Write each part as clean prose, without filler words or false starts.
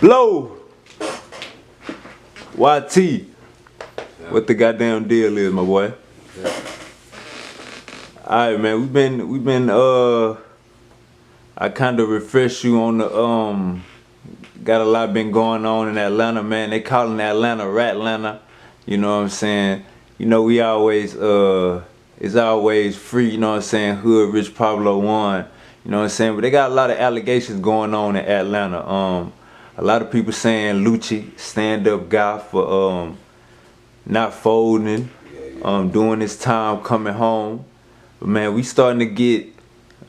Blow! YT. What the goddamn deal is, my boy? Alright, man, we've been I kind of refresh you on the got a lot been going on in Atlanta, man. They calling Atlanta Ratlanta. You know what I'm saying? You know, we always it's always free, you know what I'm saying? Hood Rich Pablo won. You know what I'm saying? But they got a lot of allegations going on in Atlanta. A lot of people saying Lucci, stand-up guy for not folding, doing his time coming home. But man, we starting to get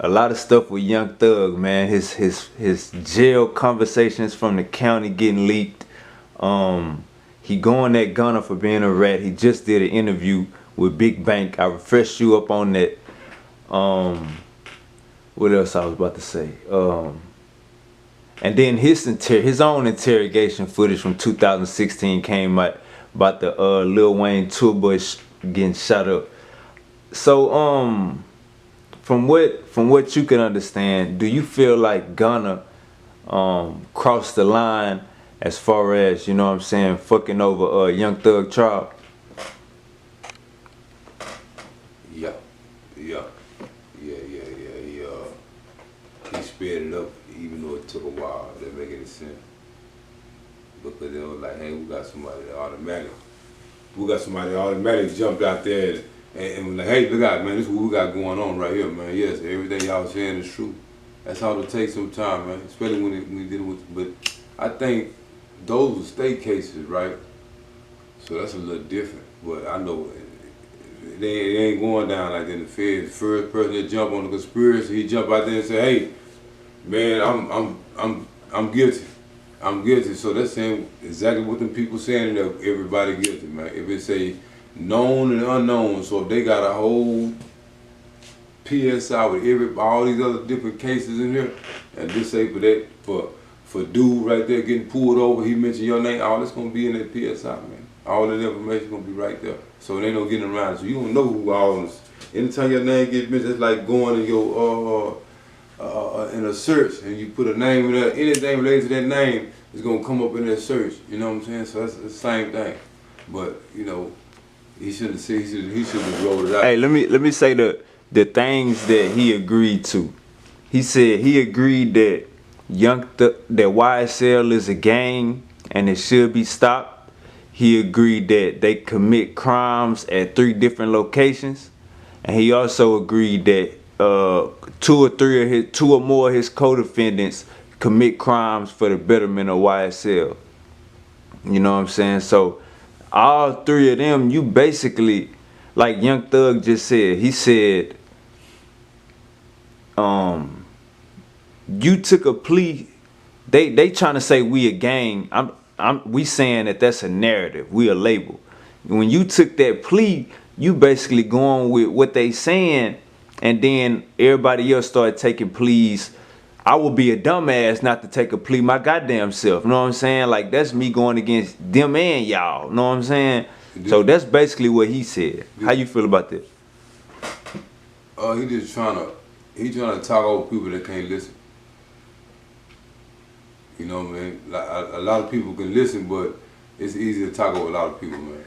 a lot of stuff with Young Thug, man. His jail conversations from the county getting leaked. He going at Gunna for being a rat. He just did an interview with Big Bank. I refreshed you up on that. What else I was about to say? And then his own interrogation footage from 2016 came out about the Lil Wayne tour bus getting shot up. So from what you can understand, do you feel like Gunna crossed the line as far as, you know what I'm saying, fucking over Young Thug trial? Yeah. He sped it up, even though it took a while. That make any sense. Because they was like, hey, we got somebody that automatic jumped out there and was like, hey, look out, man, this is what we got going on right here, man. Yes, everything y'all saying is true. That's all it takes some time, man. Especially when we dealing with, but I think those were state cases, right? So that's a little different. But I know they ain't going down like that in the feds. The first person that jump on the conspiracy, he jump out there and say, hey, man, I'm guilty. I'm guilty. So that's saying exactly what them people saying, that everybody guilty, man. If it say known and unknown, so if they got a whole PSI with all these other different cases in here, and this say for dude right there getting pulled over, he mentioned your name, all that's gonna be in that PSI, man. All that information gonna be right there. So there ain't no getting around it. So you don't know who all is. Anytime your name gets mentioned, it's like going to your in a search and you put a name in there, anything related to that name is gonna come up in that search. You know what I'm saying? So that's the same thing. But you know, he should have rolled it out. Hey, let me say the things that he agreed to. He said he agreed that that YSL is a gang and it should be stopped. He agreed that they commit crimes at 3 different locations, and he also agreed that 2 or more of his co-defendants commit crimes for the betterment of YSL. You know what I'm saying? So all 3 of them, you basically, like Young Thug just said, he said, you took a plea. They trying to say we a gang. We saying that that's a narrative. We a label. When you took that plea, you basically going with what they saying, and then everybody else started taking pleas. I would be a dumbass not to take a plea my goddamn self. You know what I'm saying? Like, that's me going against them and y'all. You know what I'm saying? So that's basically what he said. How you feel about that? He trying to talk over people that can't listen. You know what I mean? Like, a lot of people can listen, but it's easy to talk over a lot of people, man.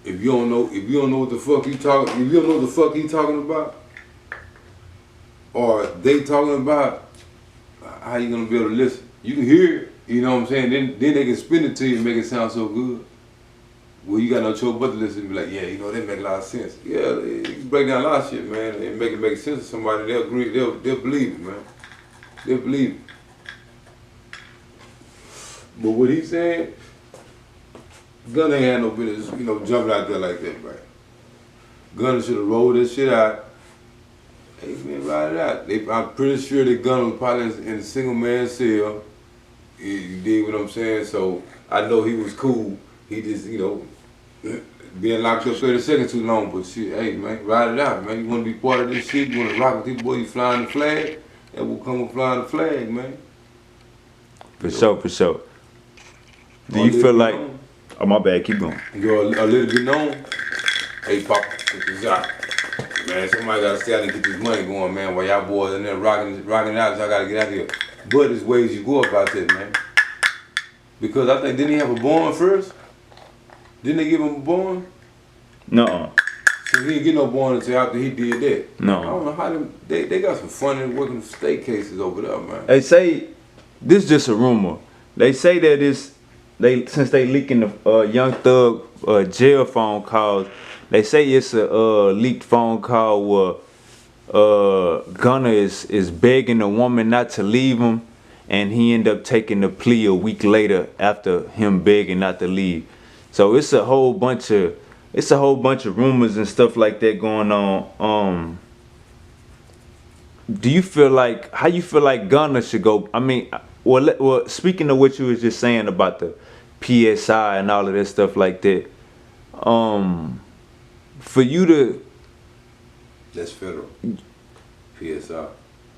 If you don't know what the fuck he talking about, or they talking about, how you gonna be able to listen? You can hear it, you know what I'm saying? Then they can spin it to you and make it sound so good. Well, you got no choice but to listen and be like, yeah, you know, they make a lot of sense. Yeah, you can break down a lot of shit, man, and make it make sense to somebody. They'll agree, they'll believe it, man. They'll believe it. But what he's saying, Gunna ain't had no business, you know, jumping out there like that, man. Gunna should have rolled this shit out. Hey, man, ride it out. I'm pretty sure that Gunna was probably in a single man cell. You dig what I'm saying? So I know he was cool. He just, you know, being locked up 30 seconds too long. But shit, hey, man, ride it out, man. You want to be part of this shit? You want to rock with these boys? You flying the flag? That will come with flying the flag, man. For sure. Do you feel like? Oh, my bad. Keep going. You're a little bit known. Hey, Papa, check this out. Man, somebody gotta stay out and get this money going, man. While y'all boys in there rocking it out, y'all gotta get out here. But there's ways you go about this, man. Because I think, didn't he have a bond first? Didn't they give him a bond? No. So he didn't get no bond until after he did that. No. I don't know how they got some funny working state cases over there, man. They say this just a rumor. They say that since they leaking the Young Thug jail phone calls, they say it's a leaked phone call where Gunna is begging the woman not to leave him, and he ended up taking the plea a week later after him begging not to leave. So it's a whole bunch of rumors and stuff like that going on. Do you feel like, how you feel like Gunna should go? I mean, well, speaking of what you was just saying about the PSI and all of that stuff like that, for you to, that's federal. PSI.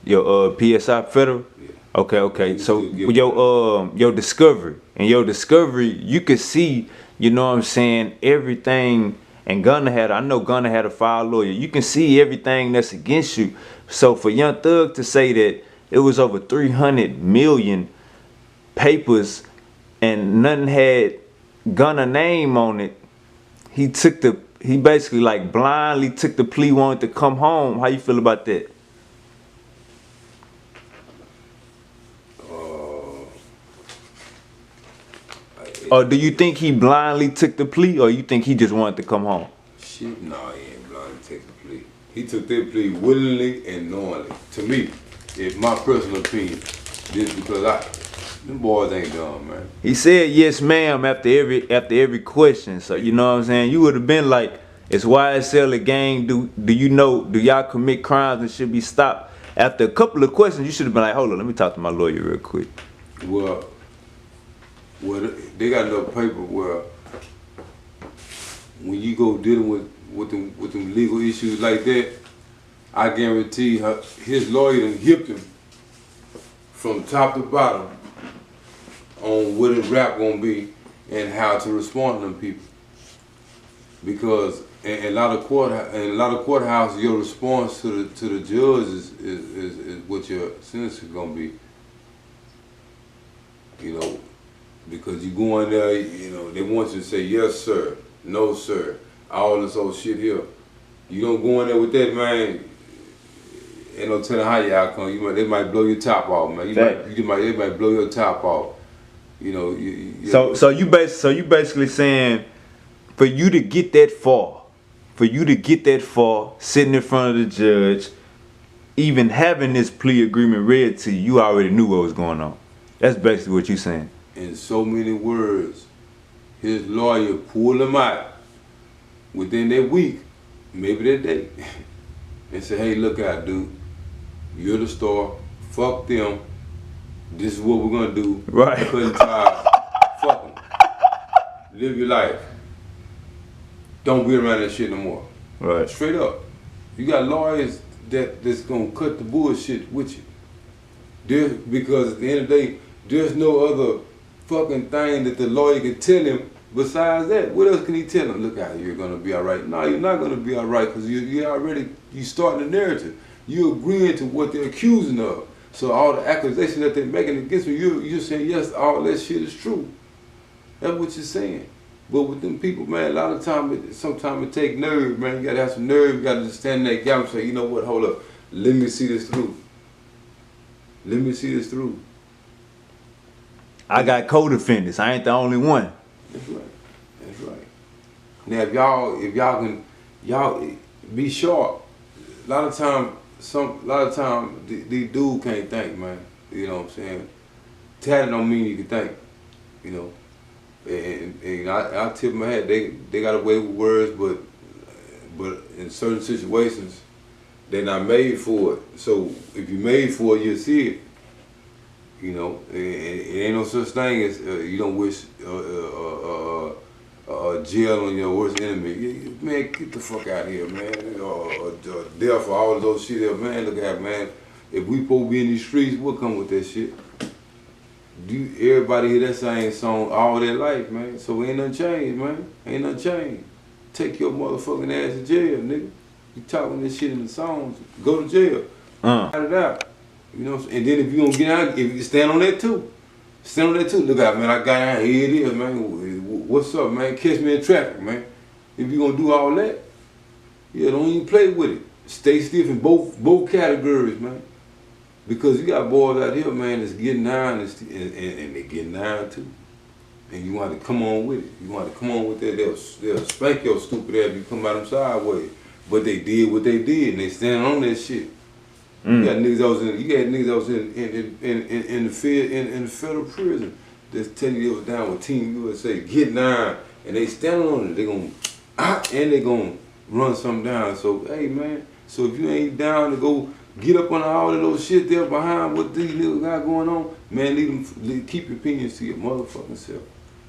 Your PSI federal? Yeah. Okay. So your discovery, you could see, you know what I'm saying, everything. And I know Gunna had a file lawyer. You can see everything that's against you. So for Young Thug to say that it was over 300 million papers and nothing had Gunna name on it, he basically like blindly took the plea, wanted to come home. How you feel about that? Or do you think he blindly took the plea, or you think he just wanted to come home? Shit, no, he ain't blindly take the plea. He took that plea willingly and knowingly. To me, in my personal opinion, just because them boys ain't dumb, man. He said yes, ma'am, after every question. So you know what I'm saying? You would have been like, "Is YSL a gang? Do y'all commit crimes and should be stopped?" After a couple of questions, you should have been like, "Hold on, let me talk to my lawyer real quick." Well, they got enough paper where when you go dealing with them legal issues like that, I guarantee his lawyer done hipped him from top to bottom on what his rap gonna be and how to respond to them people. Because in a lot of courthouses, your response to the judge is what your sentence is gonna be. You know, because you go in there, you know, they want you to say yes sir, no sir, all this old shit here. You don't go in there with that, man. Ain't no telling how your outcome. They might blow your top off, man. They might blow your top off. You know. So you basically saying, for you to get that far, sitting in front of the judge, even having this plea agreement read to you, you already knew what was going on. That's basically what you're saying. In so many words, his lawyer pulled him out within that week, maybe that day, and said, "Hey, look out, dude. You're the star. Fuck them. This is what we're gonna do. Right. Cutting ties. Fuck them. Live your life. Don't be around that shit no more." Right. Straight up. You got lawyers that's gonna cut the bullshit with you. Because at the end of the day, there's no other fucking thing that the lawyer can tell him besides that. What else can he tell him? Look out, you're gonna be all right. No, you're not gonna be all right, because you starting the narrative. You're agreeing to what they're accusing of. So all the accusations that they're making against you, you're saying yes, all that shit is true. That's what you're saying. But with them people, man, a lot of time, sometimes it take nerve, man. You gotta have some nerve. You gotta just stand in that gap and say, you know what? Hold up, let me see this through. Let me see this through. I got co-defendants. I ain't the only one. That's right. That's right. Now, if y'all be sharp. A lot of time, these dudes can't think, man. You know what I'm saying? Tatted don't mean you can think. You know. And I tip my hat. They got away with words, but in certain situations, they're not made for it. So if you're made for it, you'll see it. You know, it ain't no such thing as you don't wish jail on your worst enemy. Man, get the fuck out of here, man. Death for all of those shit there, man. Look at, man. If we supposed to be in these streets, we'll come with that shit. Everybody hear that same song all their life, man. So ain't nothing changed, man. Ain't nothing changed. Take your motherfucking ass to jail, nigga. You talking this shit in the songs, go to jail. Cut it out. You know what I'm saying? And then if you don't get out, if you stand on that too. Stand on that too. Look out, man. I got out. Here it is, man. What's up, man? Catch me in traffic, man. If you gonna do all that, yeah, don't even play with it. Stay stiff in both categories, man. Because you got boys out here, man, that's getting down and they getting down too. And you want to come on with it. You want to come on with that. They'll spank your stupid ass if you come out them sideways. But they did what they did, and they stand on that shit. You got niggas that was in the field in the federal prison that's telling you they was down with Team USA, get down, and they stand on it. They gonna and they gonna run something down. So hey man, so if you ain't down to go get up on all of those shit there behind what these niggas got going on, man, keep your opinions to your motherfucking self.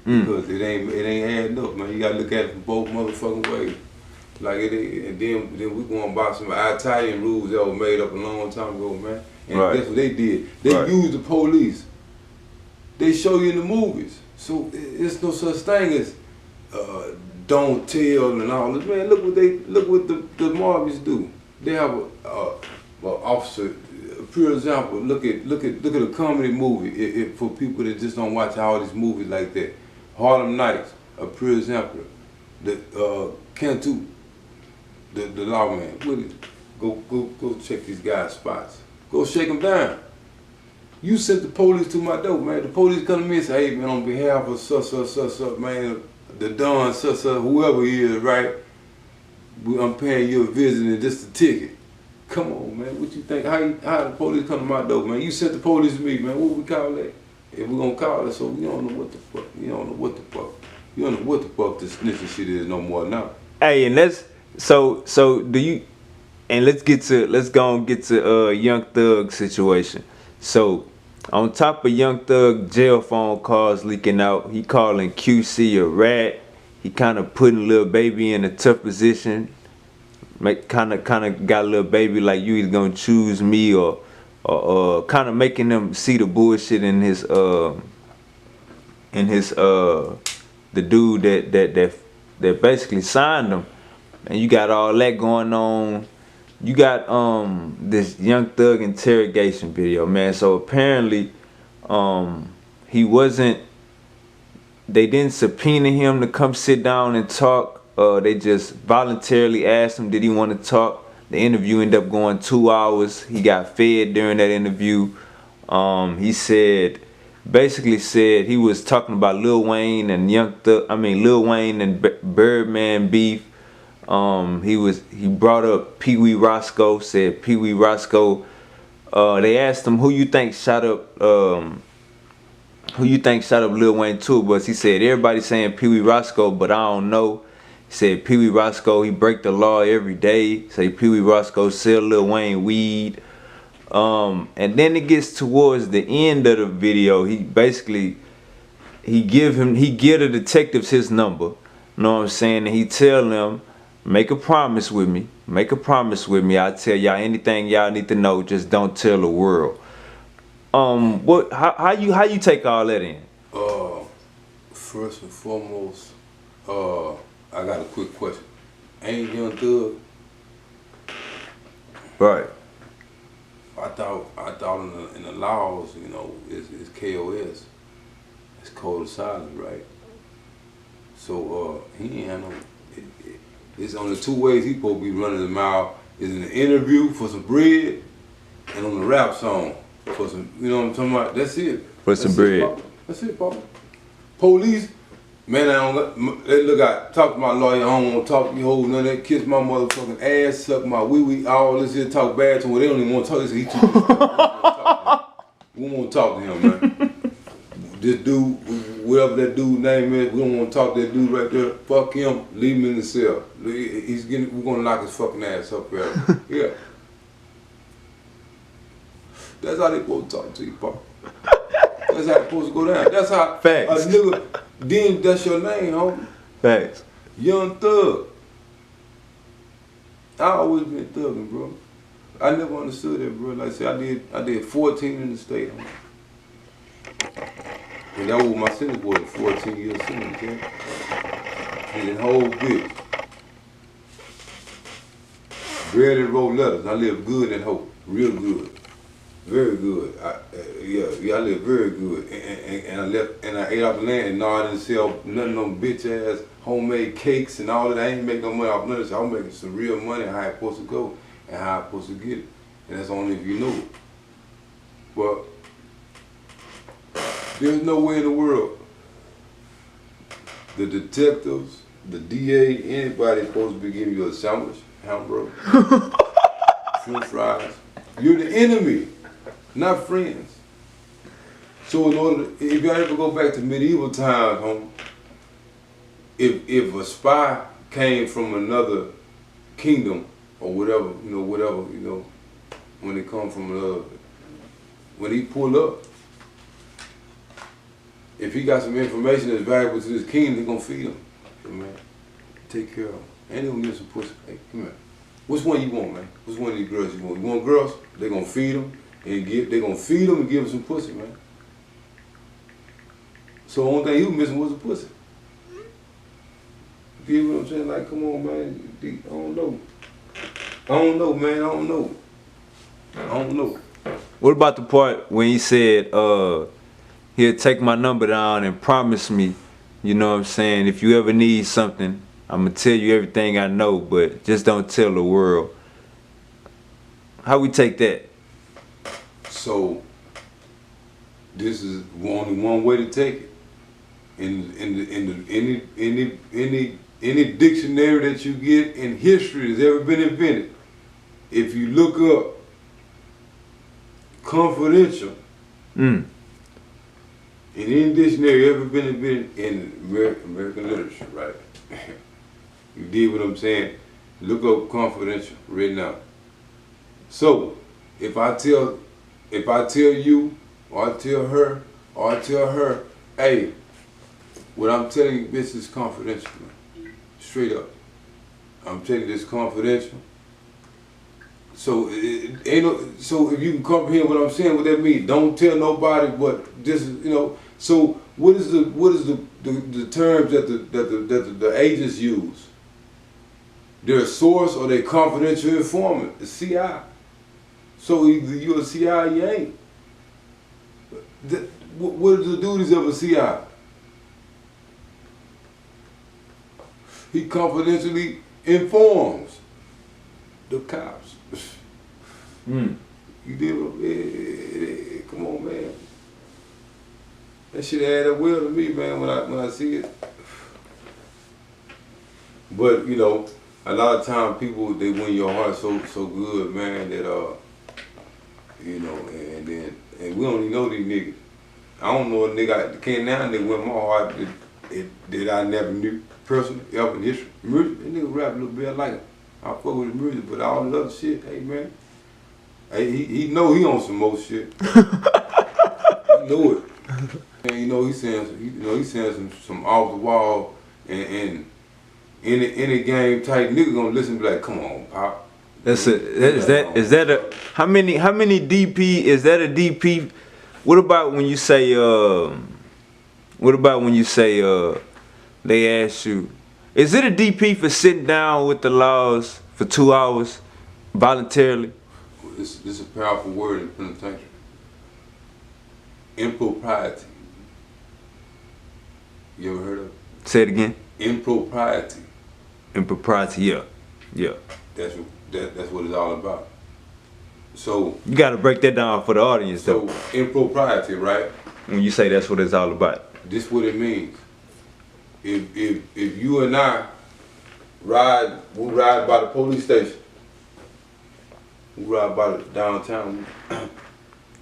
Because it ain't adding up, man. You gotta look at it from both motherfucking ways. Like it is, and then we going by some Italian rules that were made up a long time ago, man. And that's what they did. They used the police. They show you in the movies. So it's no such thing as don't tell and all this. Man, look what the Marvies do. They have a officer. For example, look at a comedy movie. For people that just don't watch all these movies like that. Harlem Nights, a pure example. The Cantu, the lawman, go check these guys' spots. Go shake them down. You sent the police to my door, man. The police come to me and say, hey man, on behalf of such, man, the Don, such, whoever he is, right? I'm paying you a visit and just a ticket. Come on, man. What you think? How the police come to my door, man? You sent the police to me, man. What we call that? If we're gonna call it, so we don't know what the fuck. You don't know what the fuck. You don't know what the fuck this snitching shit is no more now. Hey, and let's so do you? And let's go and get to Young Thug situation. So on top of Young Thug jail phone calls leaking out, he calling QC a rat. He kind of putting Lil Baby in a tough position. Kind of got Lil Baby like you either gonna choose me or kind of making them see the bullshit in his the dude that basically signed him. And you got all that going on. You got this Young Thug interrogation video, man. So apparently they didn't subpoena him to come sit down and talk. They just voluntarily asked him did he want to talk. The interview ended up going 2 hours. He got fed during that interview. He basically said he was talking about Lil Wayne and Lil Wayne and Birdman beef. He brought up Pee Wee Roscoe, said Pee Wee Roscoe. They asked him who you think shot up Lil Wayne too, but he said everybody's saying Pee Wee Roscoe, but I don't know. He said Pee Wee Roscoe, he break the law every day. Say Pee Wee Roscoe sell Lil Wayne weed. And then it gets towards the end of the video. He basically he give the detectives his number. You know what I'm saying? And he tell them, make a promise with me. Make a promise with me. I'll tell y'all anything y'all need to know. Just don't tell the world. How you take all that in? First and foremost, I got a quick question. Ain't Young Thug? Right. I thought in the laws, you know, it's KOS. It's code of silence, right? So he ain't had no. It's only two ways he supposed to be running the mouth. Is in the interview for some bread, and on the rap song for some. You know what I'm talking about? That's it. For some bread. That's it, Papa. Police, man, look out. Talk to my lawyer. I don't want to talk to you hoes. None of that. Kiss my motherfucking ass, suck my wee. All this here talk bad to him. They don't even want to talk. They say he too. We don't want to talk to him, man. This dude, whatever that dude's name is, we don't want to talk to that dude right there. Fuck him. Leave him in the cell. We're gonna knock his fucking ass up here. Yeah. That's how they supposed to talk to you, Pop. That's how it's supposed to go down. That's how Facts. A nigga, then that's your name, homie. Facts. Young Thug. I always been thugging, bro. I never understood that, bro. Like I said, I did 14 in the state. And that was my sentence was a 14-year sentence, okay? And the whole bit. Read and wrote letters. I lived good and hope. Real good. Very good. I live very good. And I left and I ate off the land and no, I didn't sell none of them bitch ass homemade cakes and all that. I ain't make no money off none of this. I'm making some real money how it's supposed to go and how I'm supposed to get it. And that's only if you know it. But there's no way in the world the detectives, the DA, anybody supposed to be giving you a sandwich, hamburger, french fries. You're the enemy, not friends. So in order, if y'all ever go back to medieval times, home, if a spy came from another kingdom or whatever, when they come from another, when he pull up, if he got some information that's valuable to this kingdom, he gonna feed him. Hey, man, take care of him. And they gonna give some pussy. Hey, come here. Which one you want, man? Which one of these girls you want? You want girls? They gonna feed them and give. They gonna feed them and give them some pussy, man. So the only thing he was missing was a pussy. You get what I'm saying? Like, come on, man. I don't know. I don't know, man. I don't know. I don't know. What about the part when he said, he'll take my number down and promise me, you know what I'm saying, if you ever need something, I'm going to tell you everything I know, but just don't tell the world. How we take that? So, this is only one way to take it. Any dictionary that you get in history that's ever been invented, if you look up confidential, in any dictionary ever been invented in American literature, right? You dig what I'm saying? Look up confidential right now. So, if I tell you, or I tell her, hey, what I'm telling you, this is confidential, man. Straight up. I'm telling you this confidential. So so if you can comprehend what I'm saying, what that means, don't tell nobody. But this is, So what is the terms that the agents use? Their source or their confidential informant, the CI. So either you're a CI or you ain't. What are the duties of a CI? He confidentially informs the cops. You did, come on, man. That shit add up well to me, man, when I see it. But a lot of times people, they win your heart so good, man, that and we don't even know these niggas. I don't know a nigga can't now they win my heart that I never knew personally ever in history. Music, that nigga rap a little bit, I like him. I fuck with his music, but all the other shit, hey man. Hey, he know he on some more shit. He know it. And he's saying some off the wall and any game type nigga gonna listen and be like, come on, Pop. Is that a how many DP is that a DP? What about when you say they ask you, is it a DP for sitting down with the laws for 2 hours voluntarily? This is a powerful word in the penitentiary. Impropriety. You ever heard of it? Say it again. Impropriety. Impropriety, yeah. That's what it's all about. So you got to break that down for the audience, though. So impropriety, right? When you say that's what it's all about. This what it means. If you and I ride by the police station, we ride by the downtown,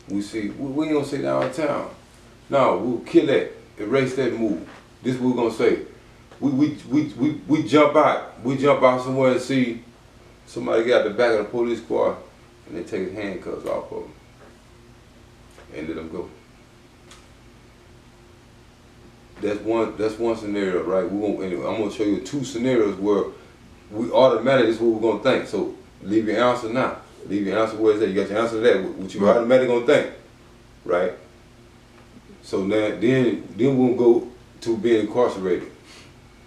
we ain't gonna say downtown. No, we'll kill that, erase that move. This what we're gonna say. We jump out. We jump out somewhere and see somebody get out the back of the police car and they take his handcuffs off of him and let him go. That's one scenario, right? Anyway, I'm gonna show you 2 scenarios where we automatically, this is what we're gonna think. So leave your answer now. Leave your answer where it's at. You got your answer to that, what you automatically gonna think, right? So now, then we'll go to being incarcerated.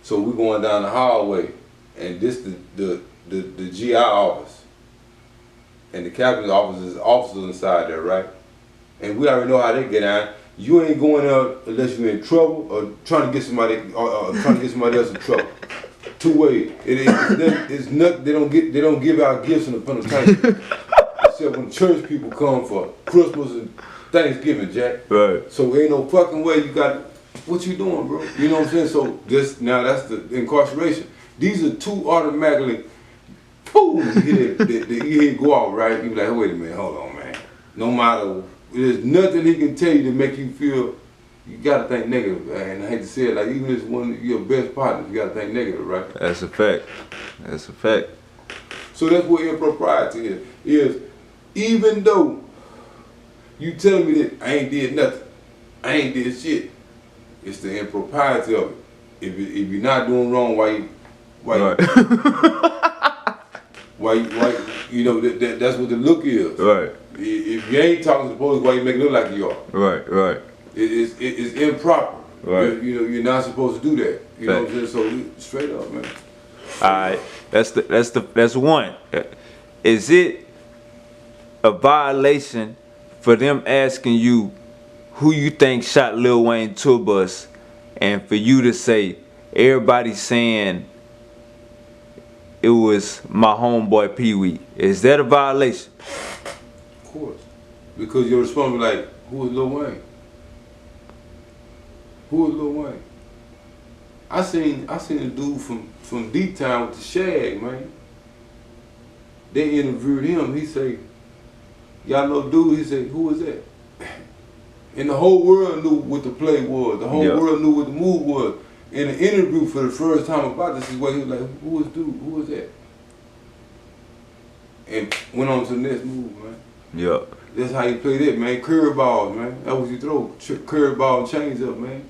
So we're going down the hallway, and this the GI office, and the captain's office is officers inside there, right? And we already know how they get on. You ain't going out unless you're in trouble or trying to get somebody or trying to get somebody else in trouble. Two ways. It's not. They don't give out gifts in the penitentiary. Except when church people come for Christmas and Thanksgiving, Jack. Right. So ain't no fucking way you got. What you doing, bro? You know what I'm saying? So now that's the incarceration. These are two automatically. Boom! You hear it go out, right? You be like, wait a minute, hold on, man. No matter, there's nothing he can tell you to make you feel. You gotta think negative, man. I hate to say it, like even if it's one of your best partners, you gotta think negative, right? That's a fact. That's a fact. So that's what impropriety is even though you telling me that I ain't did nothing, I ain't did shit, it's the impropriety of it. If you're not doing wrong, why Right. you know that's what the look is. Right. If you ain't talking to the police, why you make it look like you are? Right. It's improper. Right. You're not supposed to do that. You know what I'm saying? So straight up, man. Alright. That's one. Is it a violation for them asking you who you think shot Lil Wayne tour bus, and for you to say everybody's saying it was my homeboy Pee Wee? Is that a violation? Of course. Because your response was like, who is Lil Wayne? Who is Lil Wayne? I seen a dude from Deep Town with the Shag, man. They interviewed him. He say, y'all know dude? He said, who is that? And the whole world knew what the play was. The whole world knew what the move was. In an interview for the first time about this, is what he was like, who is dude? Who is that? And went on to the next move, man. Yeah. That's how you play that, man. Curveballs, man. That was you throw. Curveball and change up, man.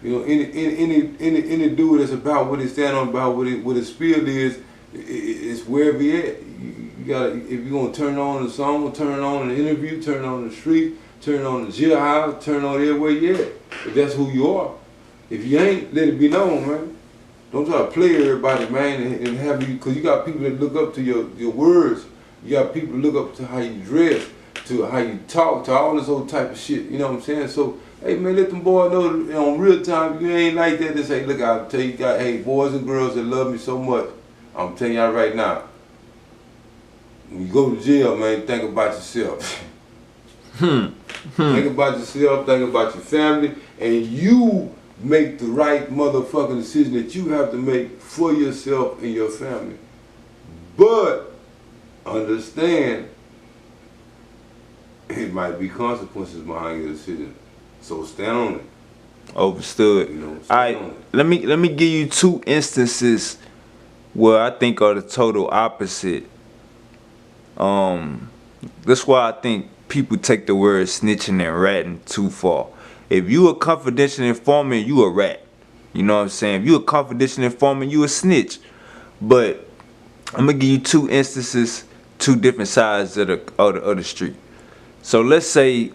You know, any dude that's about what he stand on, about what his spiel is, it's wherever he at. You gotta, if you're gonna turn on the song, turn on the interview, turn on the street, turn on the jailhouse, turn on everywhere you at. If that's who you are. If you ain't, let it be known, man. Don't try to play everybody, man, and have you, because you got people that look up to your words. You got people that look up to how you dress, to how you talk, to all this old type of shit. You know what I'm saying? So, hey, man, let them boys know that on real time, you ain't like that. They say, look, I'll tell you, hey, boys and girls that love me so much, I'm telling y'all right now, when you go to jail, man, think about yourself. Think about yourself, think about your family, and you make the right motherfucking decision that you have to make for yourself and your family. But understand, it might be consequences behind your decision. So stand on it. Overstood. You know, Alright, let me give you two instances where I think are the total opposite. That's why I think people take the word snitching and ratting too far. If you a confidential informant, you a rat. You know what I'm saying? If you a confidential informant, you a snitch. But I'm gonna give you two instances, two different sides of the street. So let's say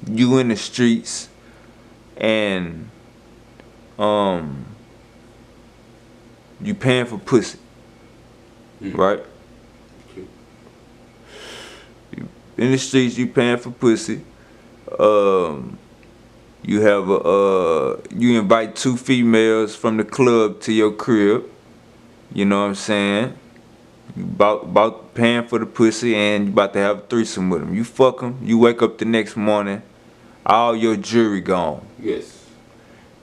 you in the streets and you paying for pussy, right? Okay. You in the streets, you paying for pussy. You have you invite two females from the club to your crib. You know what I'm saying? You about paying for the pussy and you about to have a threesome with them. You fuck them. You wake up the next morning, all your jewelry gone. Yes.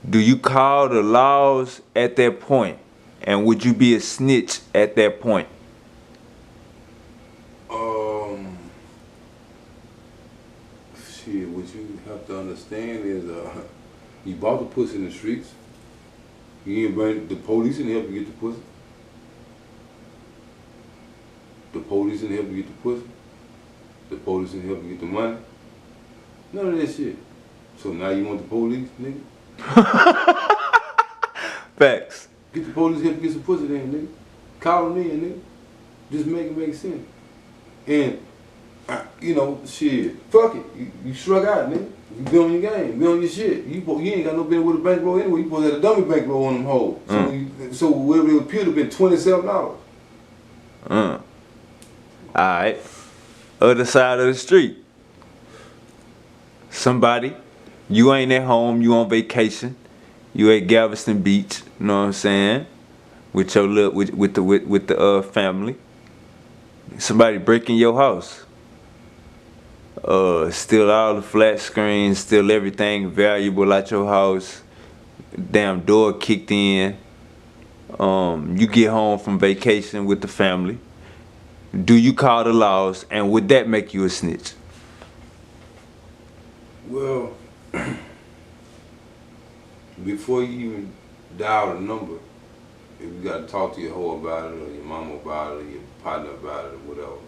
Do you call the laws at that point? And would you be a snitch at that point? Shit, what you have to understand is you bought the pussy in the streets. You didn't bring the police in to help you get the pussy. The police didn't help you get the pussy. The police didn't help you get the money. None of that shit. So now you want the police, nigga? Facts. Get the police to help you get some pussy then, nigga. Call them in, nigga. Just make it make sense. And, you know, shit, fuck it. You struck out, nigga. You be on your game. Be on your shit. You ain't got no business with a bankroll anyway. You supposed to have a dummy bankroll on them hoes. So whatever it appeared to have been $27. Alright. Other side of the street. Somebody, you ain't at home, you on vacation. You at Galveston Beach, you know what I'm saying? With your little with the family. Somebody breaking your house. Steal all the flat screens, steal everything valuable at your house. Damn door kicked in. You get home from vacation with the family. Do you call the laws, and would that make you a snitch? Well, before you even dial the number, if you got to talk to your hoe about it, or your mama about it, or your partner about it, or whatever,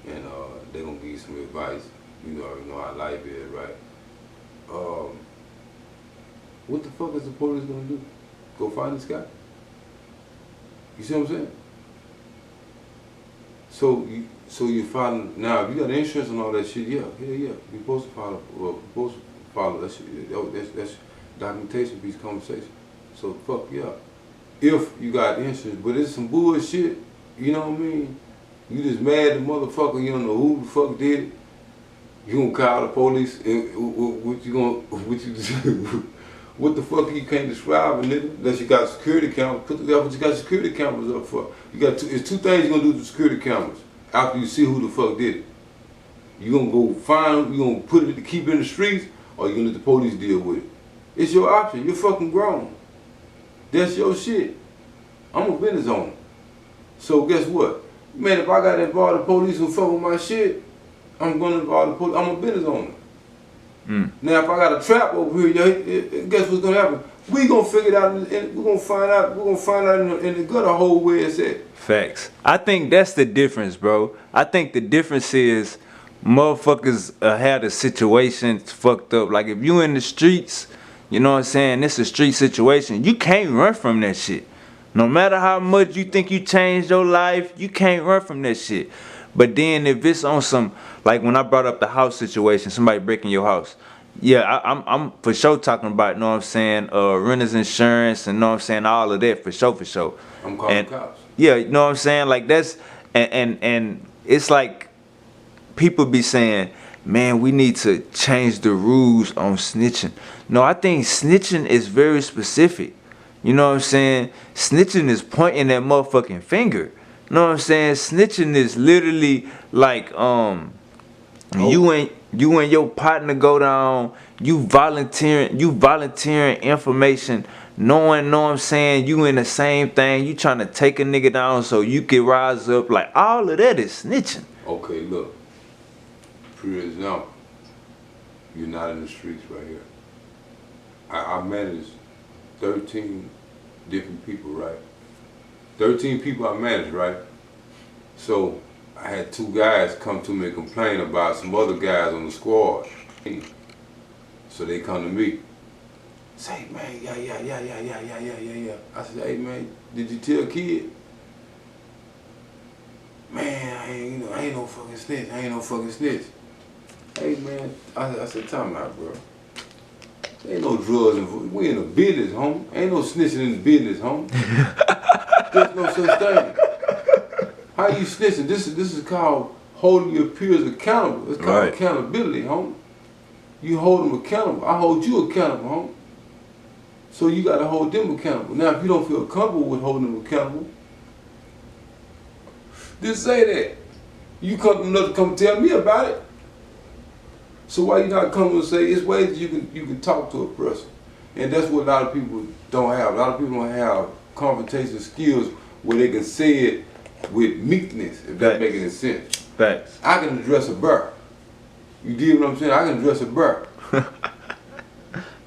and they gonna give you some advice. You already know how life is, right? What the fuck is the police gonna do? Go find this guy? You see what I'm saying? So you follow now. If you got insurance and all that shit, yeah. You're supposed to follow that shit. That's documentation piece of conversation. So fuck yeah. If you got insurance, but it's some bullshit. You know what I mean? You just mad the motherfucker. You don't know who the fuck did it. You gonna call the police and what the fuck you can't describe it, nigga? Unless you got security cameras. That's what you got security cameras up for. It's two things you're gonna do with the security cameras after you see who the fuck did it. You gonna go find them, you gonna put it to keep it in the streets, or you gonna let the police deal with it. It's your option. You're fucking grown. That's your shit. I'm a business owner. So guess what? Man, if I got to involve the police and fuck with my shit, I'm gonna involve the police. I'm a business owner. Now, if I got a trap over here, guess what's gonna happen? We gonna figure it out, and we're gonna find out in the gutter hole where it's at. Facts. I think that's the difference, bro. I think the difference is motherfuckers had a situation fucked up. Like if you in the streets, you know what I'm saying? It's a street situation. You can't run from that shit. No matter how much you think you changed your life, you can't run from that shit. But then if it's on some, like when I brought up the house situation, somebody breaking your house. Yeah, I'm for sure talking about, you know what I'm saying, renter's insurance and, you know what I'm saying, all of that for sure. I'm calling cops. Yeah, you know what I'm saying? Like that's, and it's like people be saying, man, we need to change the rules on snitching. No, I think snitching is very specific. You know what I'm saying? Snitching is pointing that motherfucking finger. You know what I'm saying? Snitching is literally like you and your partner go down, you volunteering information, knowing, know what I'm saying, you in the same thing, you trying to take a nigga down so you can rise up. Like all of that is snitching. Okay, look. For example, you're not in the streets right here. I manage 13 different people, right? 13 people I manage, right? So I had 2 guys come to me and complain about some other guys on the squad. So they come to me. Say, man, yeah. I said, hey man, did you tell kid? Man, I ain't no fucking snitch. Hey man, I said, time out, bro. Ain't no drugs involved. We in the business, homie. Ain't no snitching in the business, homie. There's no such thing. How you snitching? This is called holding your peers accountable. It's called accountability, homie. You hold them accountable. I hold you accountable, homie. So you gotta hold them accountable. Now, if you don't feel comfortable with holding them accountable, just say that. You come tell me about it. So why you not come and say it's ways that you can talk to a person, and that's what a lot of people don't have. A lot of people don't have confrontation skills where they can say it with meekness, if that makes any sense. Facts. I can address a bear. You dig what I'm saying? I can address a bear.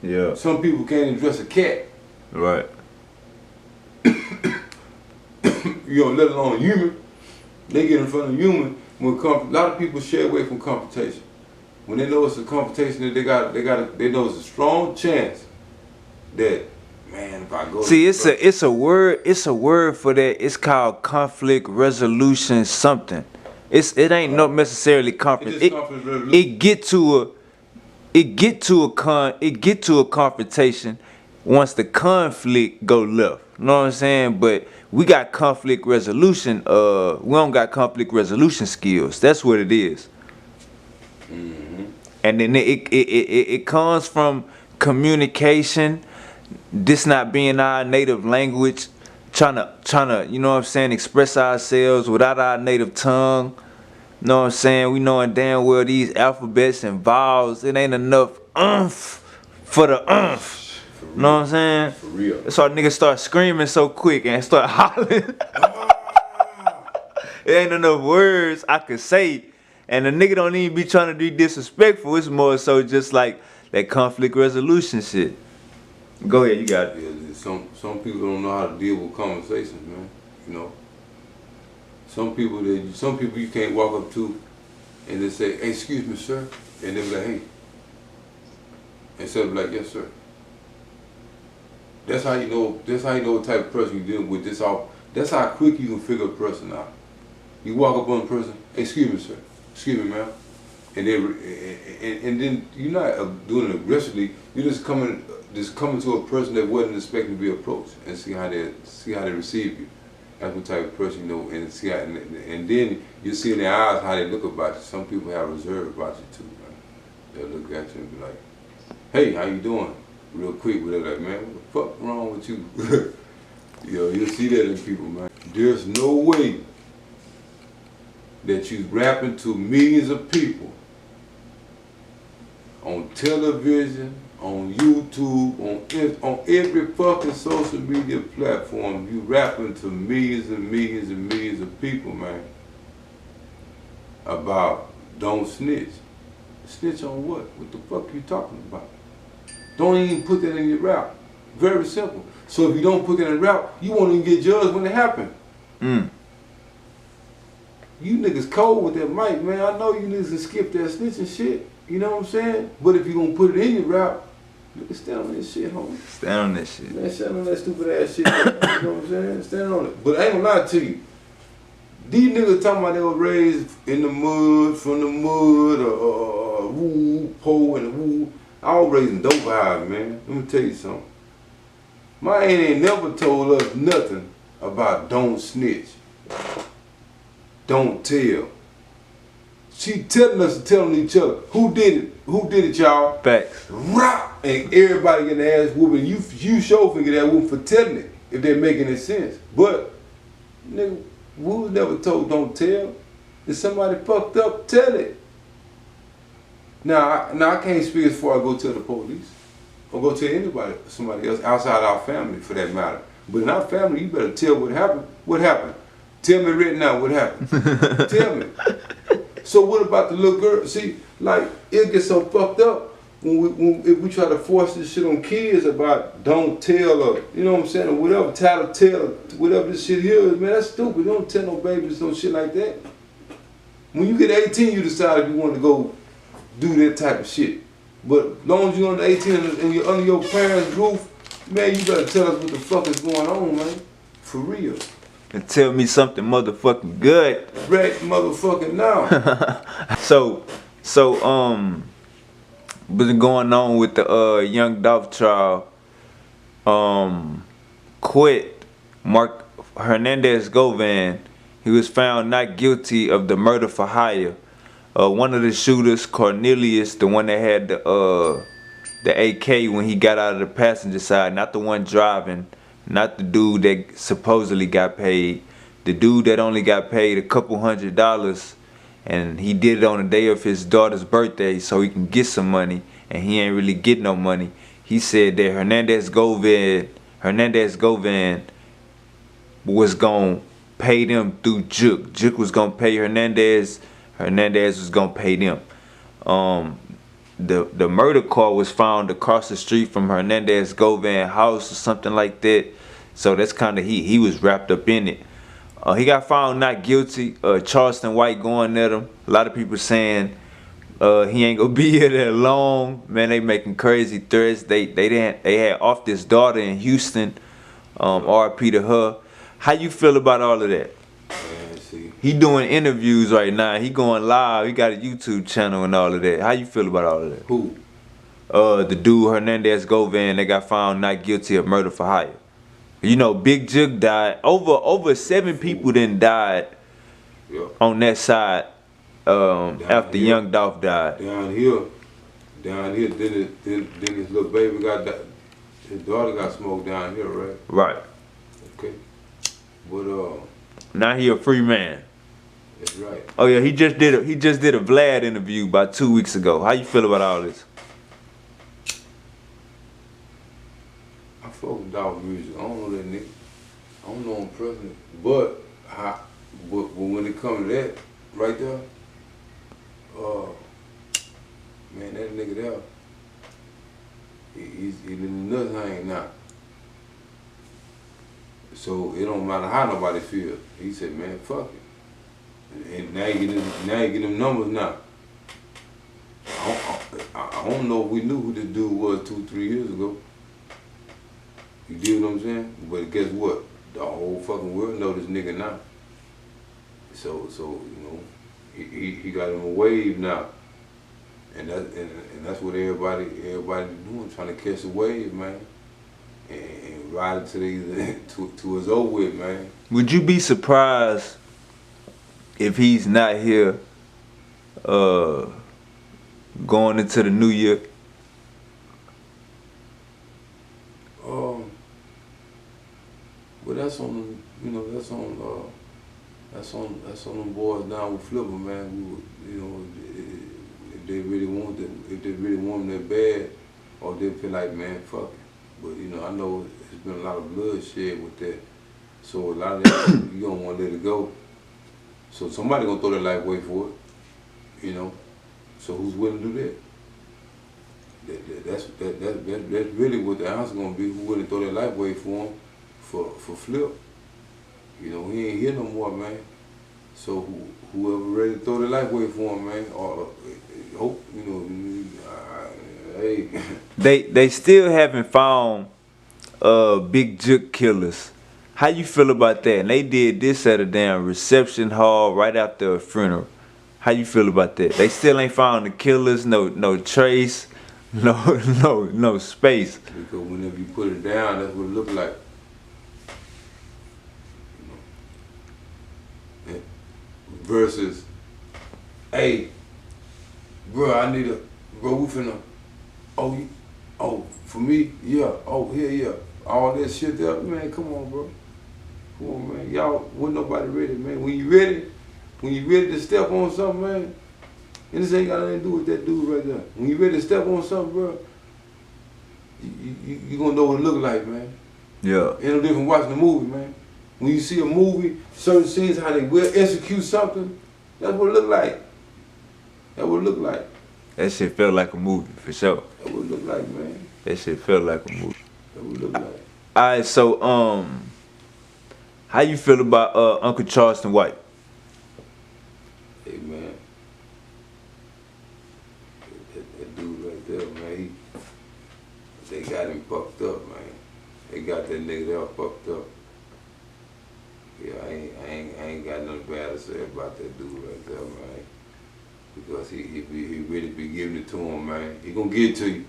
Yeah. Some people can't address a cat. Right. You know, let alone a human. They get in front of a human when a lot of people shy away from confrontation. When they know it's a confrontation that they know it's a strong chance that, man, if I go. See, it's a word for that. It's called conflict resolution something. It ain't not necessarily conflict. It get to a confrontation once the conflict go left. You know what I'm saying? But we got conflict resolution. We don't got conflict resolution skills. That's what it is. And then it comes from communication. This not being our native language, trying to, you know what I'm saying, express ourselves without our native tongue. You know what I'm saying? We knowing damn well these alphabets and vowels, it ain't enough for the You know what I'm saying? For real. That's why niggas start screaming so quick and start hollering. It ain't enough words I could say. And the nigga don't even be trying to be disrespectful. It's more so just like that conflict resolution shit. Go ahead, you got it. Yeah, some people don't know how to deal with conversations, man. You know. Some people you can't walk up to and they say, "Hey, excuse me, sir," and they be like, "Hey," instead of like, "Yes, sir." That's how you know. That's how you know what type of person you're dealing with. That's how quick you can figure a person out. You walk up on a person, "Hey, excuse me, sir," "Excuse me, ma'am," and then you're not doing it aggressively. You're just coming to a person that wasn't expecting to be approached and see how they receive you. That's what type of person you know, and see how, and then you see in their eyes how they look about you. Some people have reserve about you too, man. They'll look at you and be like, "Hey, how you doing?" Real quick, but they're like, "Man, what the fuck wrong with you?" You'll see that in people, man. There's no way that you rapping to millions of people on television, on YouTube, on every fucking social media platform. You rapping to millions and millions and millions of people, man, about don't snitch. Snitch on what? What the fuck you talking about? Don't even put that in your rap. Very simple. So if you don't put that in rap, you won't even get judged when it happens. You niggas cold with that mic, man. I know you niggas can skip that snitching shit. You know what I'm saying? But if you gonna put it in your rap, nigga, stand on this shit, homie. Stand on that shit. Man, stand on that stupid ass shit. You know what I'm saying? Stand on it. But I ain't gonna lie to you. These niggas talking about they were raised in the mud, from the mud, or woo, pole and woo. I was raised in dope hive, man. Let me tell you something. My aunt ain't never told us nothing about don't snitch. Don't tell. She telling us, telling each other, who did it? Who did it, y'all? Facts. Rah! And everybody getting their ass whooping. You sure finna get that whooping for telling it, if they're making it sense. But, nigga, we was never told don't tell. If somebody fucked up, tell it. Now I can't speak as far as go tell the police. Or go tell anybody, somebody else outside our family for that matter. But in our family, you better tell what happened. What happened? Tell me right now what happened. Tell me. So what about the little girl? See, like, it gets so fucked up if we try to force this shit on kids about don't tell or, you know what I'm saying, or whatever, tell, whatever this shit here is, man, that's stupid. Don't tell no babies no shit like that. When you get 18, you decide if you want to go do that type of shit. But as long as you're under 18 and you're under your parents' roof, man, you better tell us what the fuck is going on, man. For real. And tell me something motherfucking good. Right motherfucking now. So, what's going on with the young Dolph trial? Quit Mark Hernandez Govan. He was found not guilty of the murder for hire. One of the shooters, Cornelius, the one that had the AK when he got out of the passenger side, not the one driving, not the dude that supposedly got paid, the dude that only got paid a couple $100, and he did it on the day of his daughter's birthday so he can get some money, and he ain't really get no money. He said that Hernandez Govan was gonna pay them through Juk. Juk was gonna pay Hernandez. Hernandez was gonna pay them. The murder car was found across the street from Hernandez Govan house or something like that. So that's kind of he was wrapped up in it. He got found not guilty. Charleston White going at him. A lot of people saying he ain't gonna be here that long. Man, they making crazy threats. They had off this daughter in Houston. RP to her. How you feel about all of that? Man, see. He doing interviews right now. He going live. He got a YouTube channel and all of that. How you feel about all of that? Who? The dude Hernandez Govan, they got found not guilty of murder for hire. You know, Big Jug died. Over 7 people then died Yeah. on that side after here. Young Dolph died. Down here, then his little baby his daughter got smoked down here, right? Right. Okay. But Now he a free man. that's right. Oh yeah, he just did a Vlad interview about 2 weeks ago. How you feel about all this? I fuck with Dolph music. I don't know that nigga. I don't know him personally. But when it comes to that right there, man, that nigga there, he's in the nuts hanging now. So it don't matter how nobody feels. He said, man, fuck it. And now you get them numbers now. I don't know if we knew who this dude was 2-3 years ago. You dig what I'm saying? But guess what? The whole fucking world know this nigga now. So you know, he got him a wave now. And that's what everybody doing, trying to catch a wave, man. And ride it to his over with, man. Would you be surprised if he's not here going into the new year? But that's on them boys down with Flipper, man. Who, you know, if they really want them that bad, or they feel like, man, fuck it. But you know, I know it's been a lot of bloodshed with that. So a lot of that you don't want to let it go. So somebody gonna throw their life away for it, you know. So who's willing to do that? That's really what the answer gonna be. Who willing to throw their life away for him, for Flip? You know, he ain't here no more, man. So whoever ready to throw their life away for him, man, or hope, you know, hey. They still haven't found Big Jug killers. How you feel about that? And they did this at a damn reception hall right after a funeral. How you feel about that? They still ain't found the killers, no trace, no space. Because whenever you put it down, that's what it look like. You know? Versus, hey, bro, I need bro, we finna, for me, yeah, yeah. All that shit there, man, come on, bro. Come on, man. Y'all, wasn't nobody ready, man. When you ready to step on something, man, and this ain't got nothing to do with that dude right there. When you ready to step on something, bro, you gonna know what it look like, man. Yeah. Ain't no different watching a movie, man. When you see a movie, certain scenes, how they will execute something, that's what it look like. That what it look like. That shit felt like a movie, for sure. That what it look like, man. That shit felt like a movie. That what it look like. Alright, so how you feel about Uncle Charleston White? Hey, man. That dude right there, man, they got him fucked up, man. They got that nigga there fucked up. Yeah, I ain't got nothing bad to say about that dude right there, man. Because he really be giving it to him, man. He gonna give it to you.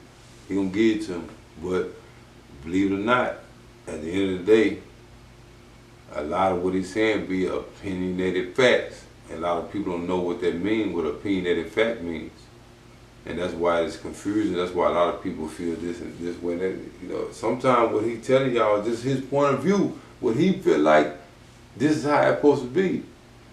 He gonna give it to him. But believe it or not, at the end of the day, a lot of what he's saying be opinionated facts. And a lot of people don't know what that means, what opinionated fact means. And that's why it's confusing. That's why a lot of people feel this and this way. That, you know, sometimes what he telling y'all is just his point of view. What he feel like, this is how it's supposed to be.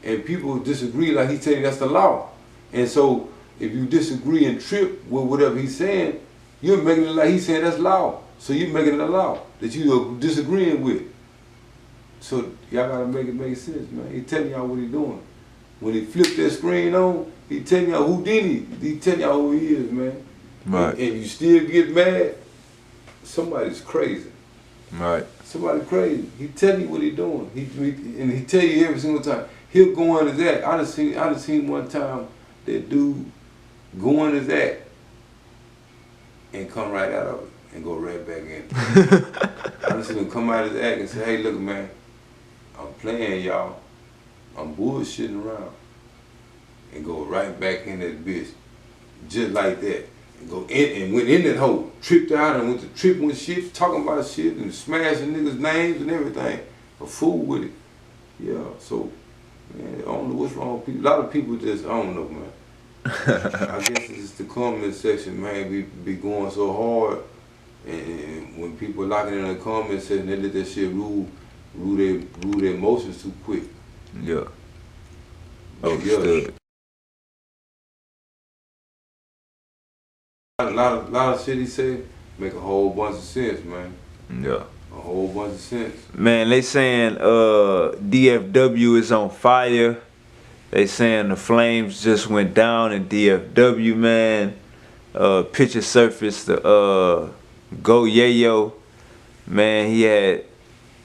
And people disagree like he's telling you that's the law. And so if you disagree and trip with whatever he's saying, you're making it like he's saying that's law. So you're making it a law that you're disagreeing with. So y'all gotta make it make sense, man. He telling y'all what he doing. When he flipped that screen on, he telling y'all who did he. He telling y'all who he is, man. Right. And you still get mad, somebody's crazy. Right. Somebody crazy. He tell you what he doing. And he tell you every single time. He'll go on his act. I done seen one time that dude go on his act and come right out of it and go right back in. I done seen him come out of his act and say, hey, look, man, I'm playing, y'all. I'm bullshitting around. And go right back in that bitch. Just like that. and go in and went in that hole, tripped out and went to tripping with shit, talking about shit and smashing niggas' names and everything. A fool with it. Yeah, so man, I don't know what's wrong with people. A lot of people just, I don't know, man. I guess it's the comment section, man, be going so hard. And when people locking in the comment section, they let that shit rule their emotions too quick. Yeah. Yeah. A lot of shit he say make a whole bunch of sense, man. Yeah. A whole bunch of sense. Man, they saying DFW is on fire. They saying the flames just went down in DFW, man. Picture surfaced the Go Yayo. Man, he had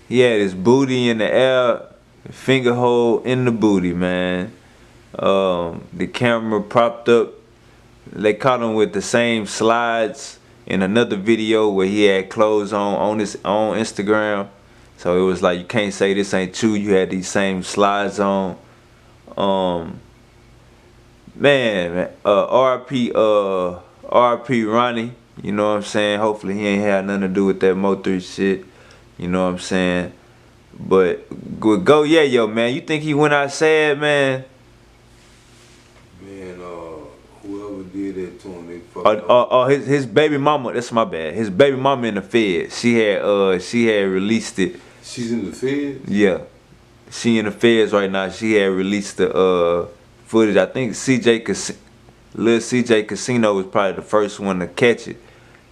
his booty in the air, finger hole in the booty, man. The camera propped up. They caught him with the same slides in another video where he had clothes on his own Instagram. So it was like, you can't say this ain't true. You had these same slides on. Man, RP Ronnie, you know what I'm saying? Hopefully he ain't had nothing to do with that Mo3 shit. You know what I'm saying? But go yeah, yo, man. You think he went out sad, man? Man, whoever did that to him, they fucked up. His baby mama, that's my bad. His baby mama in the Fed. She had released it. She's in the Feds? Yeah. She in the Feds right now. She had released the footage. I think Lil CJ Casino was probably the first one to catch it.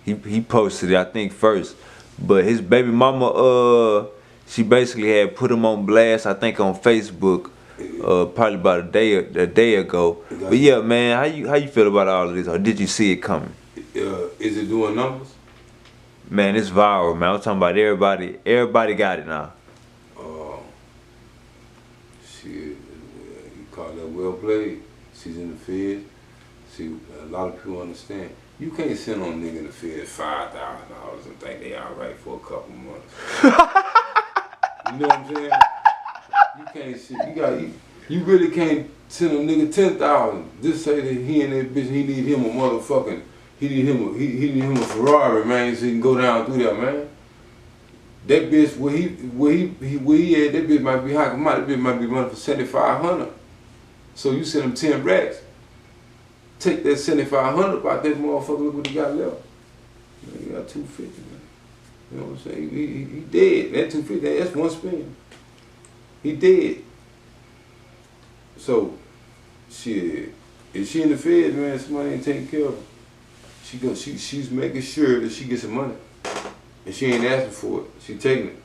He posted it, I think, first. But his baby mama, she basically had put him on blast, I think, on Facebook, probably about a day ago. But yeah, man, how you feel about all of this? Or did you see it coming? Is it doing numbers? Man, it's viral, man. I'm talking about everybody. Everybody got it now. Shit, you call that well played. She's in the Feds. See, a lot of people understand. You can't send on a nigga in the Feds $5,000 and think they all right for a couple months. You know what I'm saying? You can't shit. You really can't send a nigga 10,000. Just say that he and that bitch, he need him a motherfucking, he need him a Ferrari, man, so he can go down through there, man. That bitch, where he at, that bitch might be hot. That bitch might be running for 7,500. So you send him 10 racks. Take that 7,500 out that motherfucker. Look what he got left. Man, he got 250, man. You know what I'm saying? He dead. That 250, that's one spin. He dead. So, shit, if she in the Feds, man, somebody ain't taking care of her. She's making sure that she gets some money. And she ain't asking for it. She taking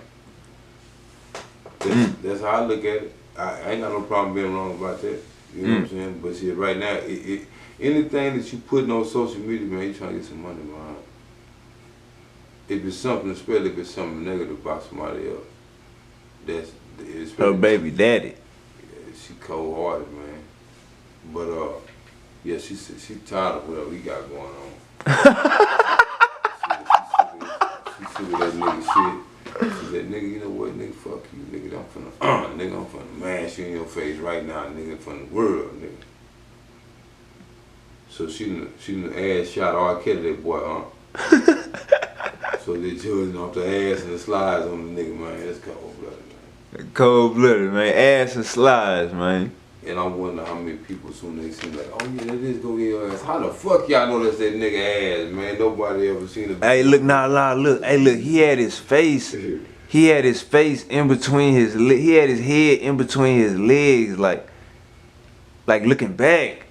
it. That's how I look at it. I ain't got no problem being wrong about that. You know what I'm saying? But see, right now, anything that you putting on social media, man, you trying to get some money behind. If it's something, especially if it's something negative about somebody else, it's Her baby daddy. Yeah, she cold-hearted, man. But yeah, she tired of whatever he got going on. She see that nigga shit. She said, nigga, you know what, nigga, fuck you, nigga. I'm finna mash you in your face right now, nigga, from the world, nigga. So she done ass shot R. Kelly, that boy, So they judging off the ass and the slides on the nigga, man. That's cold-blooded, man. Cold-blooded, man. Ass and slides, man. And I wonder how many people soon they see like, oh yeah, that is go get your ass. How the fuck y'all know that's that nigga ass, man? Nobody ever seen it. Hey, look, look. Hey, look, he had his face. He had his face in between his he had his head in between his legs, like looking back.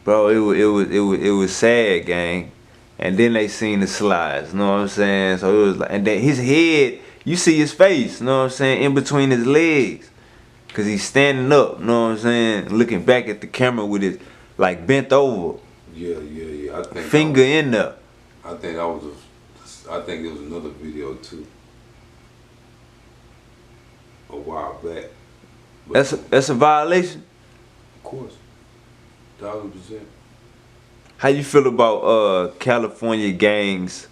Bro, it was sad, gang. And then they seen the slides, you know what I'm saying? So it was like, and then his head, you see his face, you know what I'm saying, in between his legs. Cause he's standing up, you know what I'm saying, looking back at the camera with his, like, bent over. Yeah. I think finger in there. I think it was another video too. A while back. But That's a violation? Of course. 1,000%. How you feel about California gangs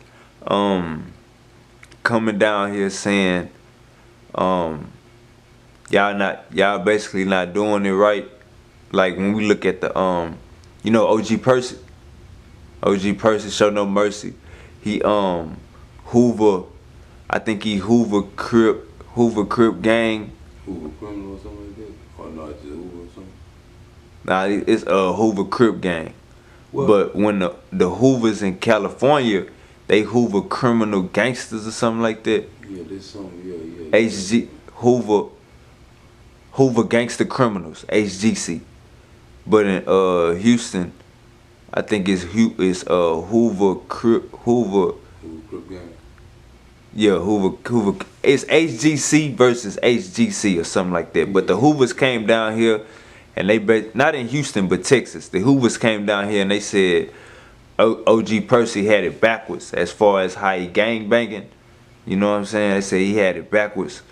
coming down here saying y'all basically not doing it right? Like when we look at the OG Percy. OG Percy show no mercy. He Hoover, I think he Hoover Crip gang. Hoover criminal or something like that? Or not just Hoover or something? Nah, it's Hoover Crip gang. Well, But when the Hoovers in California, they Hoover criminal gangsters or something like that. yeah, there's something, yeah. HG Hoover gangster criminals, HGC. But in Houston, I think it's Hoover Crip Hoover Crip gang. Yeah, Hoover. It's HGC versus HGC or something like that. But the Hoovers came down here, and not in Houston but Texas. The Hoovers came down here and they said OG Percy had it backwards as far as how he gang banging. You know what I'm saying? They say he had it backwards.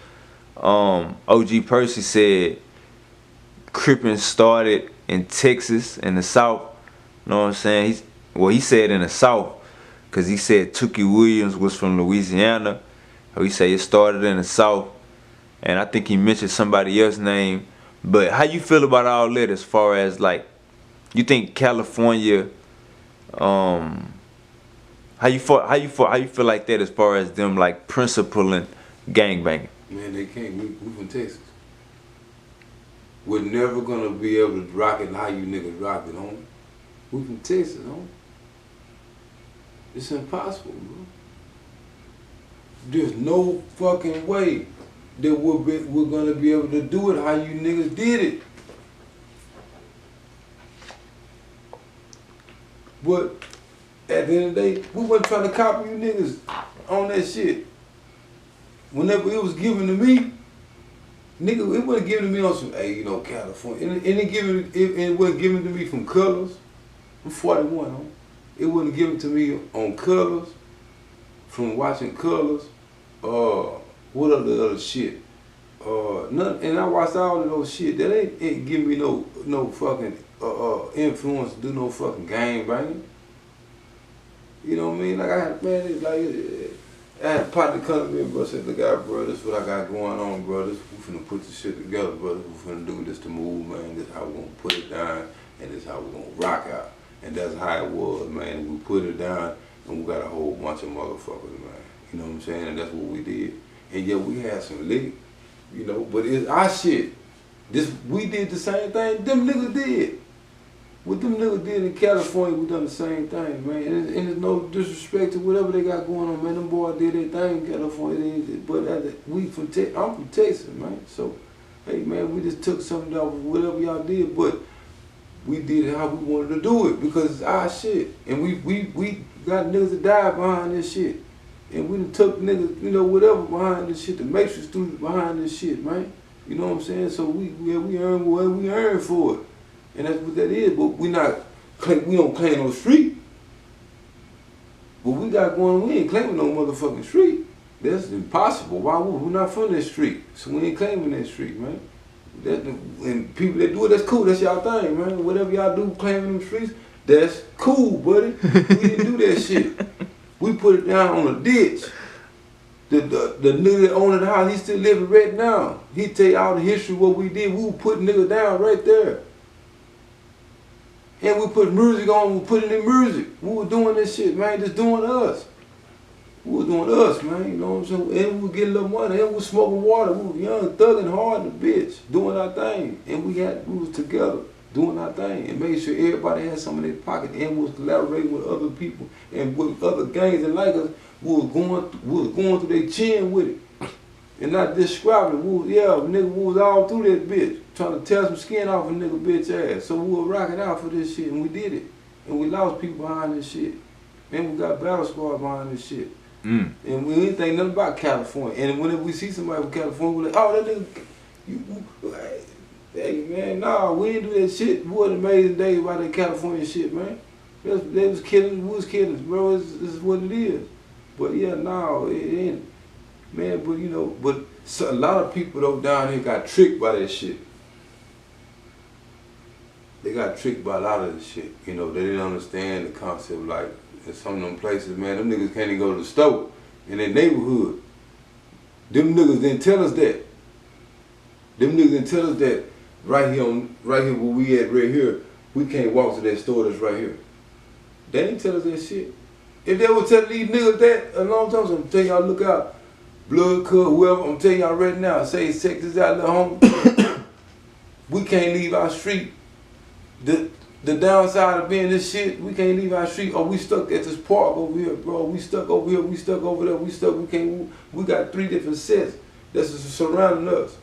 OG Percy said Crippin' started in Texas in the South. You know what I'm saying? He said in the South. Cause he said Tookie Williams was from Louisiana. He said it started in the South, and I think he mentioned somebody else's name. But how you feel about all that as far as like, you think California, how you feel like that as far as them like principling gangbanging? Man, they can't. We from Texas. We're never gonna be able to rock it how you niggas rock it, homie. We from Texas, homie. It's impossible, bro. There's no fucking way that we're gonna be able to do it how you niggas did it. But at the end of the day, we wasn't trying to copy you niggas on that shit. Whenever it was given to me, nigga, it wasn't given to me on some, hey, you know, California. And it wasn't given to me from colors. I'm 41, homie. It wasn't given to me on colors, from watching colors, what other shit? None, and I watched all of those shit. That ain't giving me no fucking influence to do no fucking gang banging. You know what I mean? Like I had, man, it's like I had a partner come to me, bro, said, look out, bro, this is what I got going on, bro. We finna put this shit together, bro. We finna do this to move, man. This is how we gonna put it down, and this is how we gonna rock out. And that's how it was, man. We put it down, and we got a whole bunch of motherfuckers, man. You know what I'm saying? And that's what we did. And yeah, we had some lick, you know, but it's our shit. We did the same thing them niggas did. What them niggas did in California, we done the same thing, man. And there's no disrespect to whatever they got going on, man. Them boys did their thing in California. But I'm from Texas, man. So, hey, man, we just took something out of whatever y'all did, but we did it how we wanted to do it because it's our shit. And we got niggas that died behind this shit. And we done took niggas, you know, whatever behind this shit, the Matrix students behind this shit, man. You know what I'm saying? So we earn what we earn for it. And that's what that is. But we don't claim no street. What we got going on, we ain't claiming no motherfucking street. That's impossible. Why would we not from that street? So we ain't claiming that street, man. And people that do it, that's cool. That's y'all thing, man. Whatever y'all do, claiming them streets, that's cool, buddy. We didn't do that shit. We put it down on a ditch. The nigga that owned the house, he still living right now. He tell you all the history of what we did. We would put niggas down right there. And we put music on, we put it in music. We were doing this shit, man, just doing us. We were doing us, man, you know what I'm saying? And we were getting a little money, and we were smoking water. We were young, thugging hard in the bitch, doing our thing. And we was together, doing our thing, and made sure everybody had some in their pocket, and we was collaborating with other people, and with other gangs that like us, we was going through their chin with it. And not describing it. We was all through that bitch, trying to tear some skin off a nigga bitch ass. So we were rocking out for this shit, and we did it. And we lost people behind this shit. And we got battle squad behind this shit. And we ain't think nothing about California. And whenever we see somebody from California, we're like, oh, that nigga, hey man, nah, we didn't do that shit. What an amazing day about that California shit, man. They was killing, we was killing, bro. This is what it is. But yeah, no, it ain't. Man, but you know, a lot of people though down here got tricked by that shit. They got tricked by a lot of this shit. You know, they didn't understand the concept. Like in some of them places, man, them niggas can't even go to the store in their neighborhood. Them niggas didn't tell us that. Them niggas didn't tell us that right here where we at right here, we can't walk to that store that's right here. They ain't tell us that shit. If they were telling these niggas that a long time ago, I'm telling y'all, look out. Blood cut, whoever, I'm telling y'all right now, say, check this out, little homie. We can't leave our street. The downside of being this shit, we can't leave our street. Oh, we stuck at this park over here, bro. We stuck over here, we stuck over there, we got 3 different sets that's surrounding us.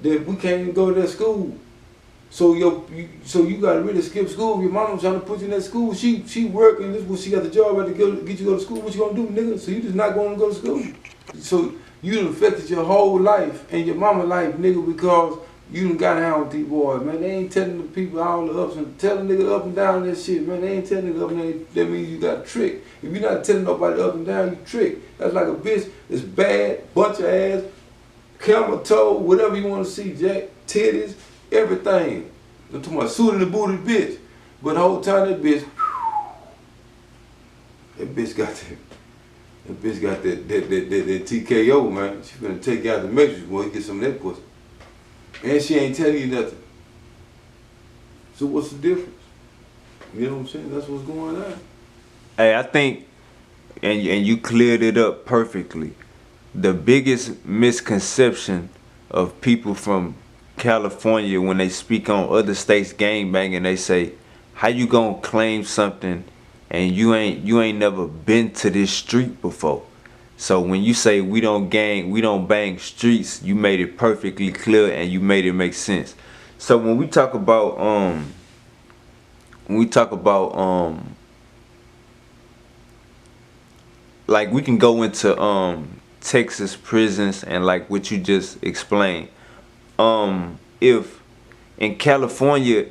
That we can't even go to that school. So you gotta really skip school. Your mama trying to put you in that school. She working. This what she got the job to get you to go to school. What you gonna do, nigga? So you just not going to go to school. So you done affected your whole life and your mama life, nigga, because you done got down with these boys, man. They ain't telling the people all the ups and telling niggas up and down that shit, man. They ain't telling niggas up and down. That means you got tricked. If you're not telling nobody up and down, you tricked. That's like a bitch that's bad, bunch of ass, camel toe, whatever you want to see, Jack, titties, everything. I'm talking about suited and booted bitch. But the whole time that bitch got that TKO, man. She finna take you out the matrix, boy, you get some of that pussy. And she ain't telling you nothing. So what's the difference? You know what I'm saying? That's what's going on. Hey, I think, and you cleared it up perfectly. The biggest misconception of people from California when they speak on other states gangbanging, they say, how you gonna claim something and you ain't never been to this street before? So when you say we don't bang streets, you made it perfectly clear and you made it make sense. So when we talk about like we can go into Texas prisons and like what you just explained. If in California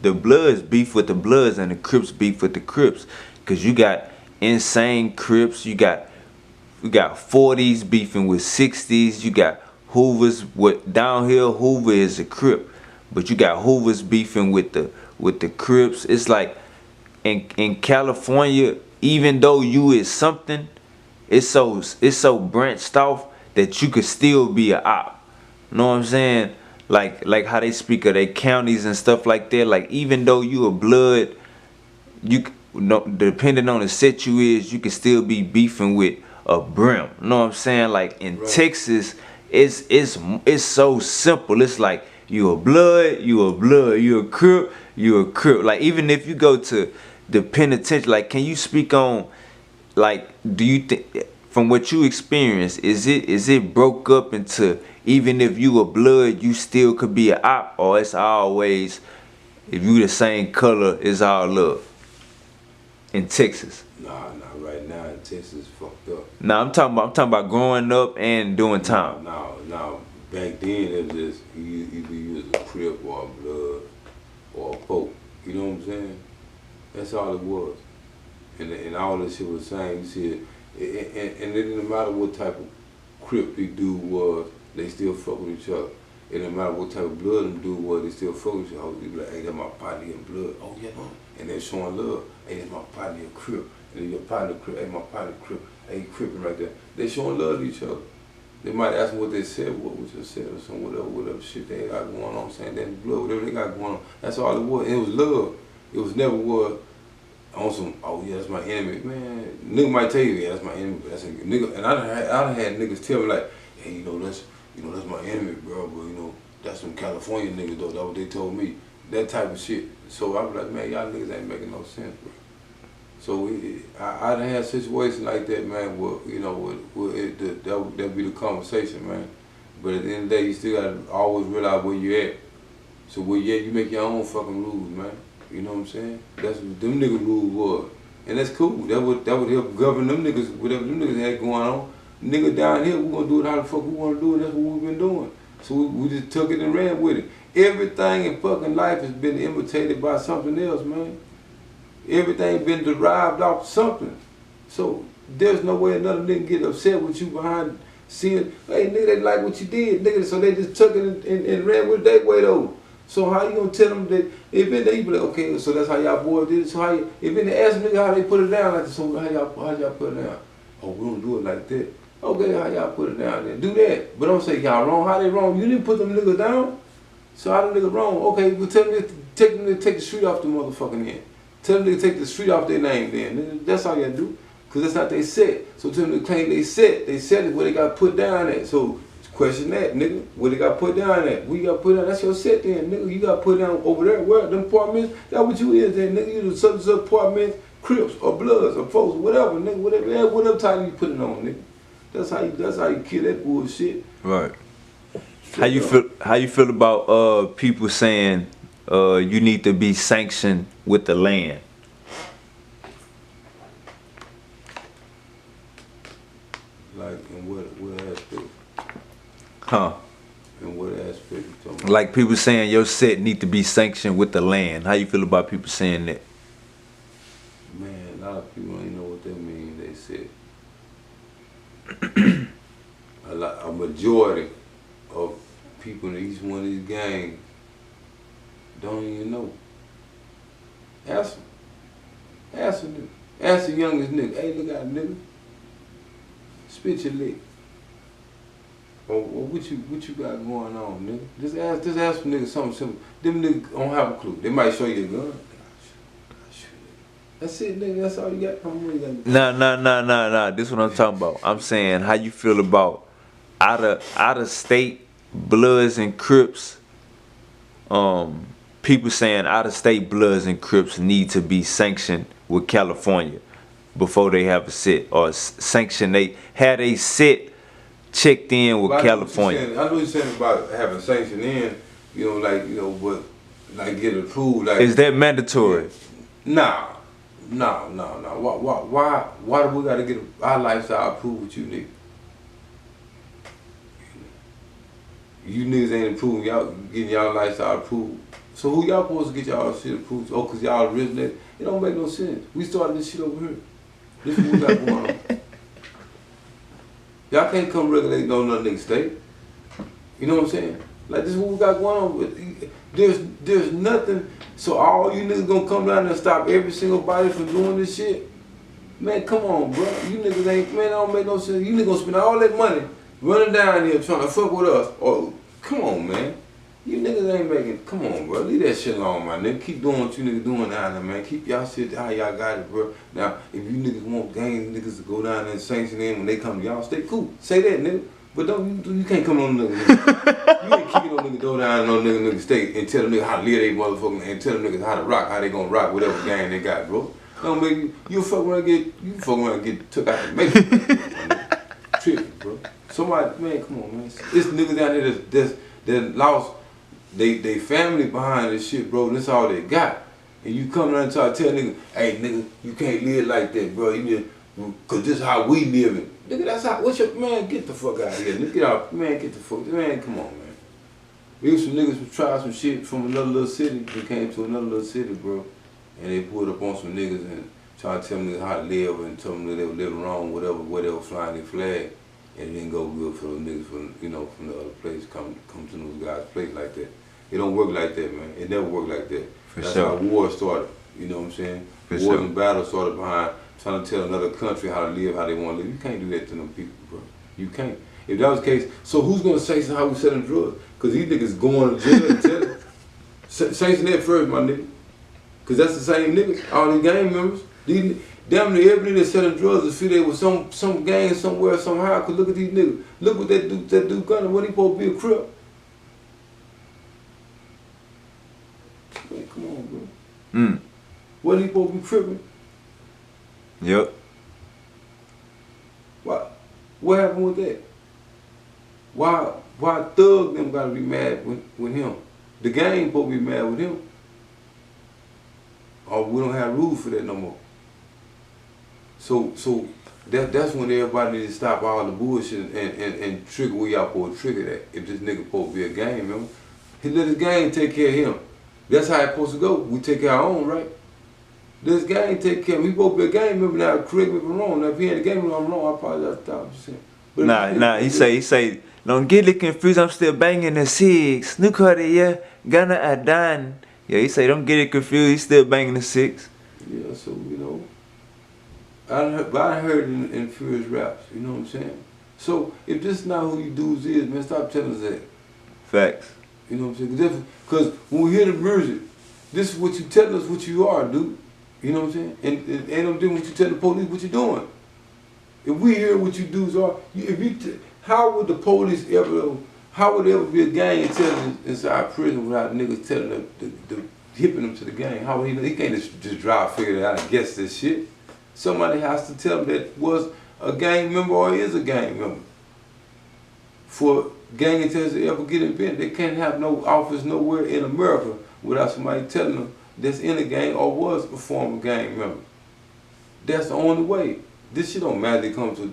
the Bloods beef with the Bloods and the Crips beef with the Crips, cause you got insane Crips, we got 40s beefing with 60s, you got Hoovers with downhill. Hoover is a Crip, but you got Hoovers beefing with the Crips. It's like in California, even though you is something, it's so branched off that you could still be a op. Know what I'm saying? Like how they speak of their counties and stuff like that. Like even though you a Blood, you know, depending on the set you is, you can still be beefing with a Brim. Know what I'm saying? Like in Right. Texas, it's so simple. It's like you a Blood, you a Crip, you a Crip. Like even if you go to the penitentiary, like can you speak on, like, do you think from what you experienced, is it broke up into, even if you a Blood, you still could be a op, or it's always, if you the same color, it's all love in Texas? Nah, right now in Texas fucked up. Now I'm talking about growing up and doing time. Now, back then it was just either you was a Crip or a Blood or a Pope. You know what I'm saying? That's all it was. And all this shit was saying, you see it, and it didn't matter what type of Crip the dude was, they still fuck with each other. It didn't matter what type of Blood them dude was, they still fuck with each other. They be like, hey, that's my partner in Blood. Oh yeah, and they're showing love. Hey, that's my partner in Crip. And then your partner Crip. Hey, my partner Crip. Hey, Crippin' right there. They showing love to each other. They might ask them what they said, what was just said, or some whatever shit they got going on, saying that Blood, whatever they got going on. That's all it was. It was love. It was never was on some, oh yeah, that's my enemy. Man, nigga might tell you, yeah, that's my enemy, but that's a nigga. And I done had niggas tell me like, hey, that's my enemy, bro, but that's some California niggas though. That's what they told me. That type of shit. So I was like, man, y'all niggas ain't making no sense, bro. So I done had situations like that, man, where, that'd be the conversation, man. But at the end of the day, you still gotta always realize where you at. So where you at, you make your own fucking rules, man. You know what I'm saying? That's what them niggas rules was. And that's cool. That would help govern them niggas, whatever them niggas had going on. Nigga down here, we gonna do it how the fuck we wanna do it, that's what we've been doing. So we just took it and ran with it. Everything in fucking life has been imitated by something else, man. Everything been derived off something. So there's no way another nigga get upset with you behind seeing, hey nigga, they like what you did, nigga, so they just took it and ran with it that way though. So how you gonna tell them that, if they be like, okay, so that's how y'all boys did it, so how you, if they ask nigga how they put it down, like, so how y'all put it down? Oh, we don't do it like that. Okay, how y'all put it down then? Do that. But don't say y'all wrong, how they wrong? You didn't put them niggas down? So how the nigga wrong? Okay, well tell them to take the street off the motherfucking end. Tell them to take the street off their name then. Nigga. That's all you gotta do. Cause that's not they set. So tell them to claim they set. They set is where they got put down at. So question that, nigga. Where they got put down at? Where you got put down? That's your set then, nigga. You got put down over there. Where? Them apartments? That's what you is then, nigga. You the subject of apartments, Crips or Bloods or folks, whatever, nigga. Whatever title you put it on, nigga. That's how you kill that bullshit. Right. How you feel about people saying you need to be sanctioned with the land? Like in what aspect? Huh? In what aspect you talking about? Like people saying your set need to be sanctioned with the land. How you feel about people saying that? Man, a lot of people don't even know what that means. They said a majority of people in each one of these gangs don't even know. Ask them. Ask them. Ask the youngest nigga. Hey, look out, nigga. Spit your lick. Or what you got going on, nigga? Just ask them niggas something simple. Them niggas don't have a clue. They might show you a gun. That's it, nigga. That's all you got. How much you got? Nah. This is what I'm talking about. I'm saying how you feel about out of state Bloods and Crips. People saying out of state Bloods and Crips need to be sanctioned with California before they have a sit, or sanction they had a sit checked in with California. I know what you're saying about having sanction in, but like get approved. Like, is that mandatory? Nah. Why do we gotta get our lifestyle approved with you niggas? You niggas ain't approving y'all getting y'all lifestyle approved. So who y'all supposed to get y'all shit approved? Oh, cause y'all originated? It don't make no sense. We started this shit over here. This is what we got going on. Y'all can't come regulate no other nigga state. You know what I'm saying? Like, this is what we got going on. There's nothing. So all you niggas gonna come down and stop every single body from doing this shit? Man, come on, bro. You niggas ain't, man, that don't make no sense. You niggas gonna spend all that money running down here trying to fuck with us. Or, come on, man. You niggas ain't making, come on, bro. Leave that shit alone, my nigga. Keep doing what you niggas doing down there, man. Keep y'all shit how y'all got it, bro. Now, if you niggas want gang niggas to go down there and sanction in when they come to y'all, stay cool. Say that, nigga. But you can't come on nigga. You ain't kicking no nigga go down no nigga state and tell them niggas how to live they motherfucking and tell them niggas how to rock, how they gonna rock whatever gang they got, bro. Don't make you fuck around and get took out the matrix. Tripping, bro. Somebody, man, come on, man. It's niggas down there that lost they family behind this shit, bro. And that's all they got. And you come down and try to tell nigga, hey nigga, you can't live like that, bro. Cause this is how we living. Nigga, that's how, what's your, man, get the fuck out of here. Nigga, get out, man, get the fuck, man, come on, man. We was some niggas who tried some shit from another little city. They came to another little city, bro. And they pulled up on some niggas and tried to tell them niggas how to live and tell them that they were living wrong, whatever, where they were flying their flag. And it didn't go good for those niggas from the other place, come to those guys' place like that. It don't work like that, man. It never worked like that. That's how war started. You know what I'm saying? Wars and battles started behind trying to tell another country how to live, how they want to live. You can't do that to them people, bro. You can't. If that was the case, so who's going to sanction how we selling drugs? Because these niggas going to jail and tell it. Sanction that first, my nigga. Because that's the same niggas, all these gang members. These, damn near everybody that's selling drugs is affiliated with some gang somewhere, somehow. Because look at these niggas. Look what that dude Gunna, what he supposed to be a crip? Man, come on, bro. What he supposed to be tripping? Yep. What happened with that? Why Thug them gotta be mad with him? The gang supposed to be mad with him. Or we don't have rules for that no more. So that's when everybody needs to stop all the bullshit and trigger where y'all supposed to trigger that. If this nigga supposed to be a gang member, he let his gang take care of him. That's how it's supposed to go. We take care of our own, right? This gang take care of him. He supposed to be a gang member now. Correct me if I'm wrong. Now, if he ain't a gang member, I'm wrong. I apologize 1,000%. Nah. He say, don't get it confused. I'm still banging the six. Snook Hardy, yeah. Gunna and done. Yeah, he say, don't get it confused. He's still banging the six. Yeah, so I heard in Furious raps. You know what I'm saying? So if this is not who you dudes is, man, stop telling us that. Facts. You know what I'm saying? Because when we hear the music, this is what you tell us what you are, dude. You know what I'm saying? And ain't no difference what you tell the police what you're doing. If we hear what you do are, how would the police ever, how would there ever be a gang intelligence inside prison without niggas telling them, hipping them to the gang? How would he can't just drive, figure it out and guess this shit. Somebody has to tell them that was a gang member or is a gang member. For gang intelligence to ever get invented, they can't have no office nowhere in America without somebody telling them that's in a gang or was a former gang member. That's the only way. This shit don't magically come to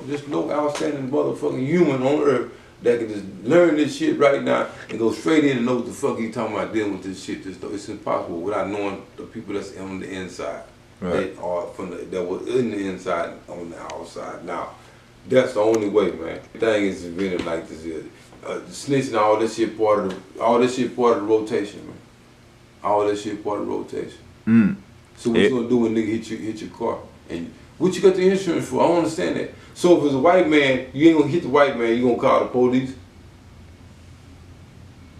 just no outstanding motherfucking human on earth that can just learn this shit right now and go straight in and know what the fuck he talking about dealing with this shit. It's impossible without knowing the people that's on the inside. Right. That are that were in the inside on the outside. Now, that's the only way, man. The thing is invented like this is snitching. All this shit part of the rotation, man. All that shit part of the rotation. Mm. So what you gonna do when nigga hit your car? And what you got the insurance for? I don't understand that. So if it's a white man, you ain't gonna hit the white man, you gonna call the police.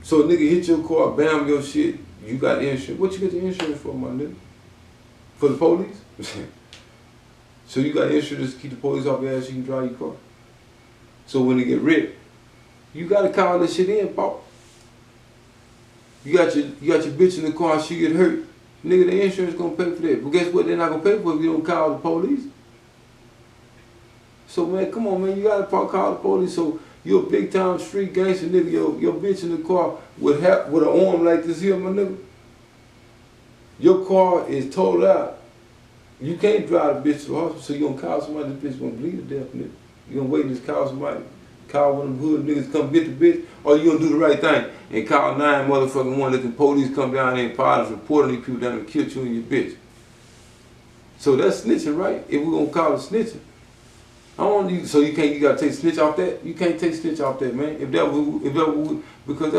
So a nigga hit your car, bam your shit, you got insurance. What you got the insurance for, my nigga? For the police? So you got insurance to keep the police off your ass so you can drive your car. So when they get ripped, you gotta call this shit in, Paul. You got your bitch in the car and she get hurt. Nigga, the insurance gonna pay for that. But guess what? They're not gonna pay for it if you don't call the police. So man, come on, man, you gotta call the police. So you're a big time street gangster nigga. Your bitch in the car with an arm like this here, my nigga. Your car is totaled out. You can't drive the bitch to the hospital, so you gonna call somebody, this bitch gonna bleed to death, nigga. You gonna wait and just call somebody, call one of them hood niggas come get the bitch, or you gonna do the right thing and call 9 motherfucking 1, let the police come down there and pilots reporting these people down and kill you and your bitch. So that's snitching, right? If we're gonna call it snitching. So you gotta take snitch off that? You can't take snitch off that, man. If that was, because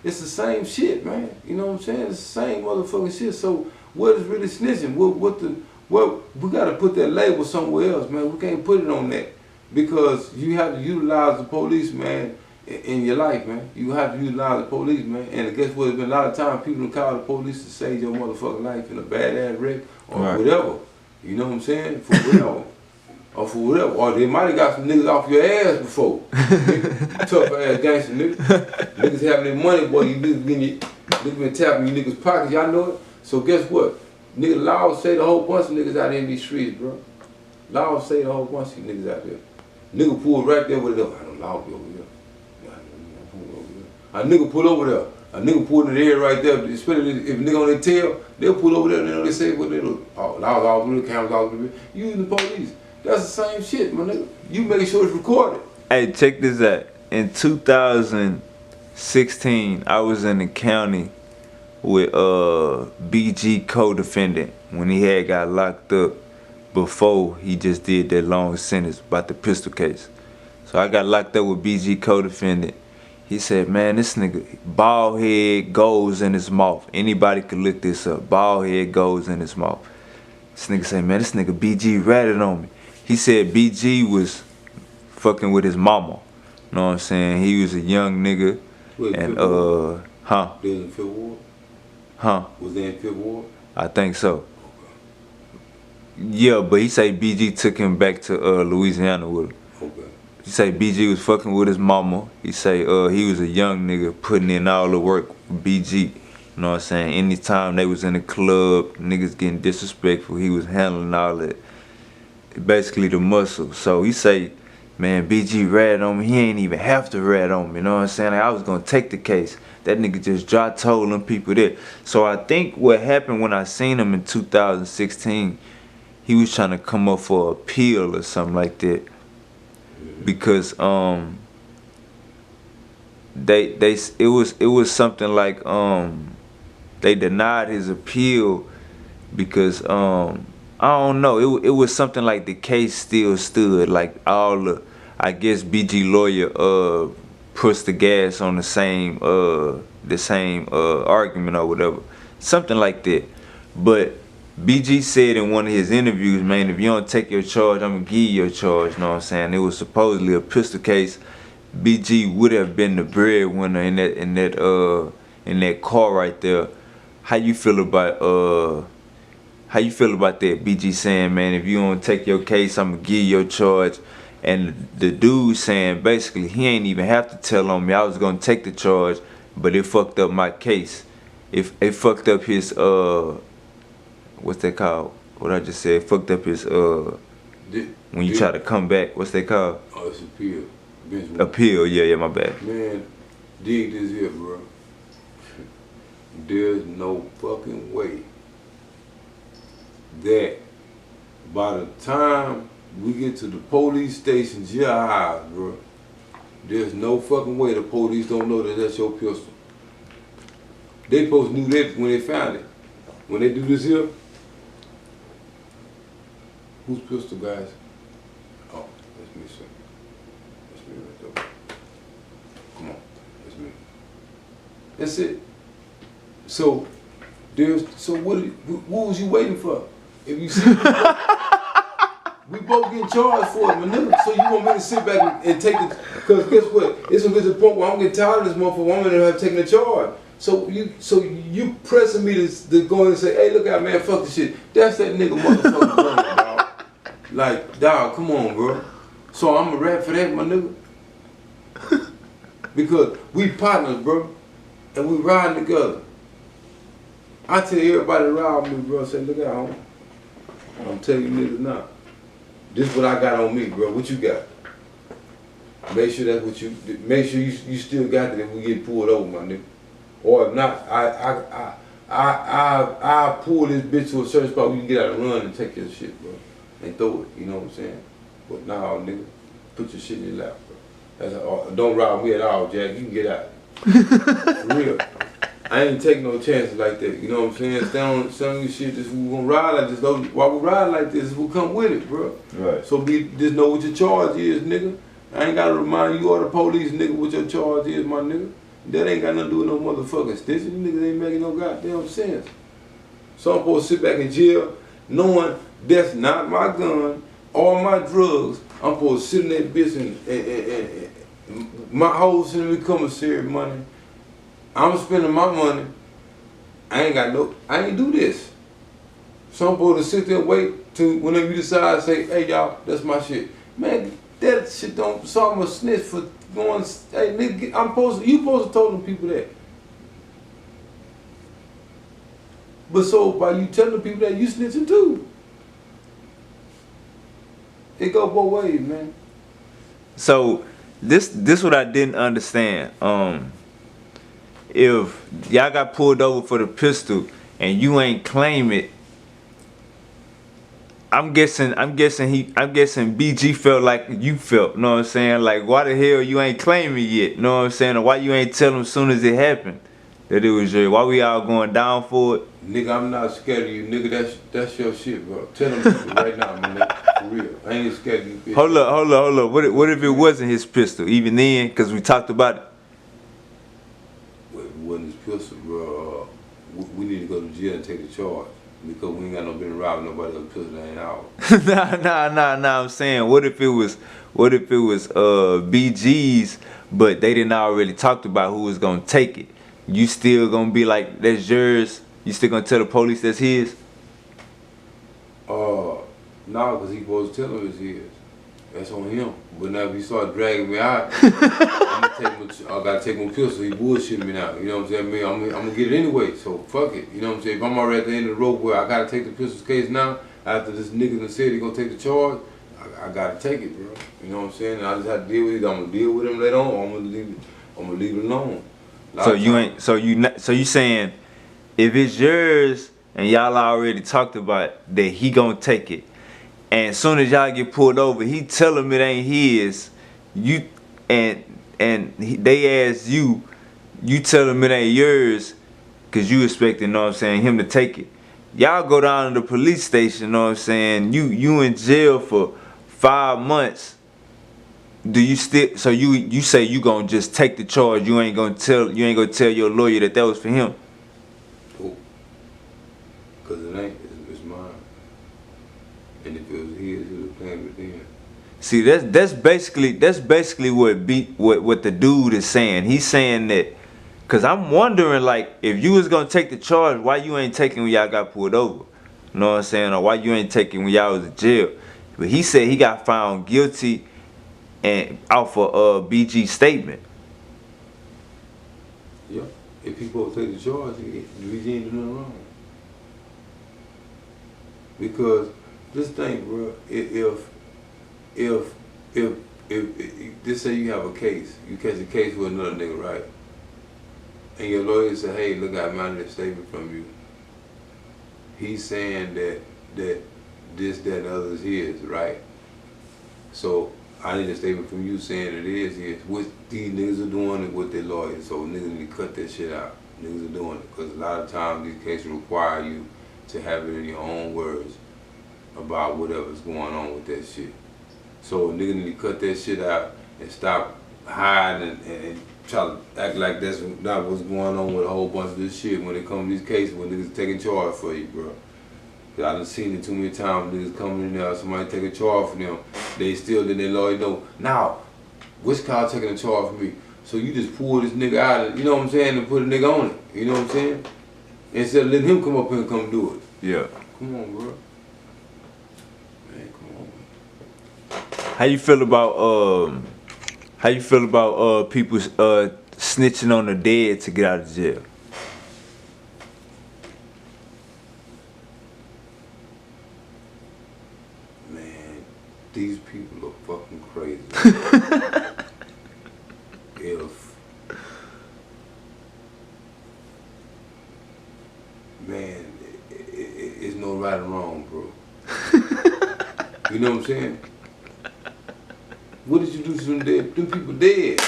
it's the same shit, man. You know what I'm saying? It's the same motherfucking shit. So what is really snitching? We gotta put that label somewhere else, man. We can't put it on that. Because you have to utilize the police, man, in your life, man. You have to utilize the police, man. And guess what? There's been a lot of times people call the police to save your motherfucking life in a badass wreck or whatever. You know what I'm saying? For whatever. Or for whatever. Or they might have got some niggas off your ass before. Tough ass gangster niggas. Niggas having their money, boy. You niggas been tapping you niggas' pockets. Y'all know it? So guess what? Nigga Law say the whole bunch of niggas out there in these streets, bro. Law say the whole bunch of niggas out there. Nigga pulled right there with it up. I don't Law be over there. A nigga pull over there. A nigga pulled in the air right there. Especially if a nigga on their tail, they'll pull over there and they say what they do. Oh, Law's all through the cameras all through the You and the police. That's the same shit, my nigga. You making sure it's recorded. Hey, check this out. In 2016, I was in the county with BG co-defendant when he had got locked up before he just did that long sentence about the pistol case. So I got locked up with BG co-defendant. He said, man, this nigga, bald head goes in his mouth. Anybody could look this up. Bald head goes in his mouth. This nigga said, man, this nigga BG ratted on me. He said BG was fucking with his mama. You know what I'm saying? He was a young nigga. Wait, and They was in Fifth Ward? Was they in Fifth Ward? I think so. Yeah, but he say BG took him back to Louisiana with him. Okay. He say BG was fucking with his mama. He say he was a young nigga putting in all the work with BG. You know what I'm saying? Anytime they was in the club, niggas getting disrespectful, he was handling all that. Basically the muscle. So he say, man, BG ratted on me. He ain't even have to rat on me. You know what I'm saying? Like, I was gonna take the case. That nigga just told them people that. So I think what happened when I seen him in 2016, he was trying to come up for appeal or something like that. Because it was something like they denied his appeal because I don't know, it was something like the case still stood, like all the, I guess BG lawyer pushed the gas on the same argument or whatever, something like that. But BG said in one of his interviews, man, if you don't take your charge, I'm gonna give you your charge. You know what I'm saying? It was supposedly a pistol case. BG would have been the breadwinner in that car right there. How you feel about How you feel about that? BG saying, man, if you don't take your case, I'm gonna give you your charge. And the dude saying basically he ain't even have to tell on me. I was gonna take the charge, but it fucked up my case. If it fucked up his what's that called? What I just said, fucked up his when you try to come back, what's that called? Oh, it's appeal. Appeal, yeah, my bad. Man, dig this here, bro. There's no fucking way that by the time we get to the police station, jailhouse, bro, there's no fucking way the police don't know that that's your pistol. They supposed to knew that when they found it. When they do this here, whose pistol, guys? Oh, that's me, sir. That's me right there. Come on, that's me. That's it. So what was you waiting for? If you see we both getting charged for it, my nigga. So you want me to sit back and take the, because guess what? It's gonna get to the point where I'm getting tired of this motherfucker. I'm gonna have taken the charge. So you pressing me to go in and say, hey, look out, man, fuck this shit. That's that nigga motherfucker brain, dog. Like, dog, come on, bro. So I'm a rap for that, my nigga. Because we partners, bro. And we riding together. I tell everybody around me, bro, say, look out, homie. I'm telling you niggas now. This what I got on me, bro. What you got? Make sure that's what make sure you still got it if we get pulled over, my nigga. Or if not, I pull this bitch to a certain spot where you can get out and run and take your shit, bro. And throw it, you know what I'm saying? But nah, nigga, put your shit in your lap, bro. That's all. Don't ride me at all, Jack. You can get out. For real. I ain't taking no chances like that, you know what I'm saying? Stand on some of your shit, we gonna ride like this. While we ride like this, we'll come with it, bro. Right. So just know what your charge is, nigga. I ain't gotta remind you or the police, nigga, what your charge is, my nigga. That ain't got nothing to do with no motherfucking snitching. You niggas ain't making no goddamn sense. So I'm supposed to sit back in jail knowing that's not my gun or my drugs. I'm supposed to sit in that bitch and my whole sitting in commissary money. I'm spending my money. I ain't do this. So I'm supposed to sit there and wait till whenever you decide to say, hey y'all, that's my shit. Man, that shit don't, so I'm a snitch for going, hey nigga, you supposed to tell them people that. But so by you telling the people that, you snitching too. It go both ways, man. So this what I didn't understand. If y'all got pulled over for the pistol and you ain't claim it, I'm guessing BG felt like you felt, know what I'm saying? Like, why the hell you ain't claiming yet, know what I'm saying? Or why you ain't tell him as soon as it happened that it was your, why we all going down for it? Nigga, I'm not scared of you, nigga, that's your shit, bro. Tell them people right now, my nigga, for real. I ain't scared of you, bitch. Hold up. What if it wasn't his pistol, even then, because we talked about it? Well, if it wasn't his pistol, bro, we need to go to jail and take the charge. Because we ain't got no business robbing nobody else's pistol that ain't ours. Nah, I'm saying, what if it was BG's, but they didn't already talked about who was gonna take it? You still gonna be like, that's yours? You still gonna tell the police that's his? No, because he supposed to tell them it's his. That's on him. But now if he start dragging me out, I gotta take my pistol. He bullshitting me now. You know what I'm saying? I mean, I'm gonna get it anyway. So fuck it. You know what I'm saying? If I'm already at the end of the rope where I gotta take the pistol's case now, after this nigga done said he gonna take the charge, I gotta take it, bro. You know what I'm saying? And I just have to deal with it. I'm gonna deal with him later on. Or I'm gonna leave it alone. So you saying if it's yours and y'all already talked about that he gonna take it, and as soon as y'all get pulled over, he tell him it ain't his, they ask you tell him it ain't yours, cause you expecting, know what I'm saying, him to take it. Y'all go down to the police station, know what I'm saying, you in jail for 5 months. Do you still, so you say you gonna just take the charge, you ain't gonna tell your lawyer that was for him? Cool. Cause it ain't, it's mine. And if it was his, he would claim it then. See, that's basically what the dude is saying. He's saying that, cause I'm wondering, like, if you was gonna take the charge, why you ain't taking when y'all got pulled over? You know what I'm saying? Or why you ain't taking when y'all was in jail? But he said he got found guilty and off of BG statement. Yeah. If people take the charge, we ain't doing nothing wrong. Because this thing, bro, if just say you have a case, you catch a case with another nigga, right? And your lawyer say, hey, look, I mounted a statement from you. He's saying that this, that, and other is his, right? So I need a statement from you saying it is his. What these niggas are doing it with their lawyers, so niggas need to cut that shit out. Niggas are doing it because a lot of times these cases require you to have it in your own words about whatever's going on with that shit. So niggas need to cut that shit out and stop hiding and try to act like that's not what's going on with a whole bunch of this shit when it comes to these cases when niggas taking charge for you, bro. Cause I done seen it too many times, niggas coming in there, somebody take a charge for them, they still let their lawyer know, now, which car taking a charge for me? So you just pull this nigga out of, you know what I'm saying, and put a nigga on it, you know what I'm saying? Instead of letting him come up here and come do it. Yeah. Come on, bro. Man, come on, man. How you feel about people snitching on the dead to get out of jail? Man, these people are fucking crazy. If man, it's no right or wrong, bro. You know what I'm saying? What did you do to them dead? Them people dead.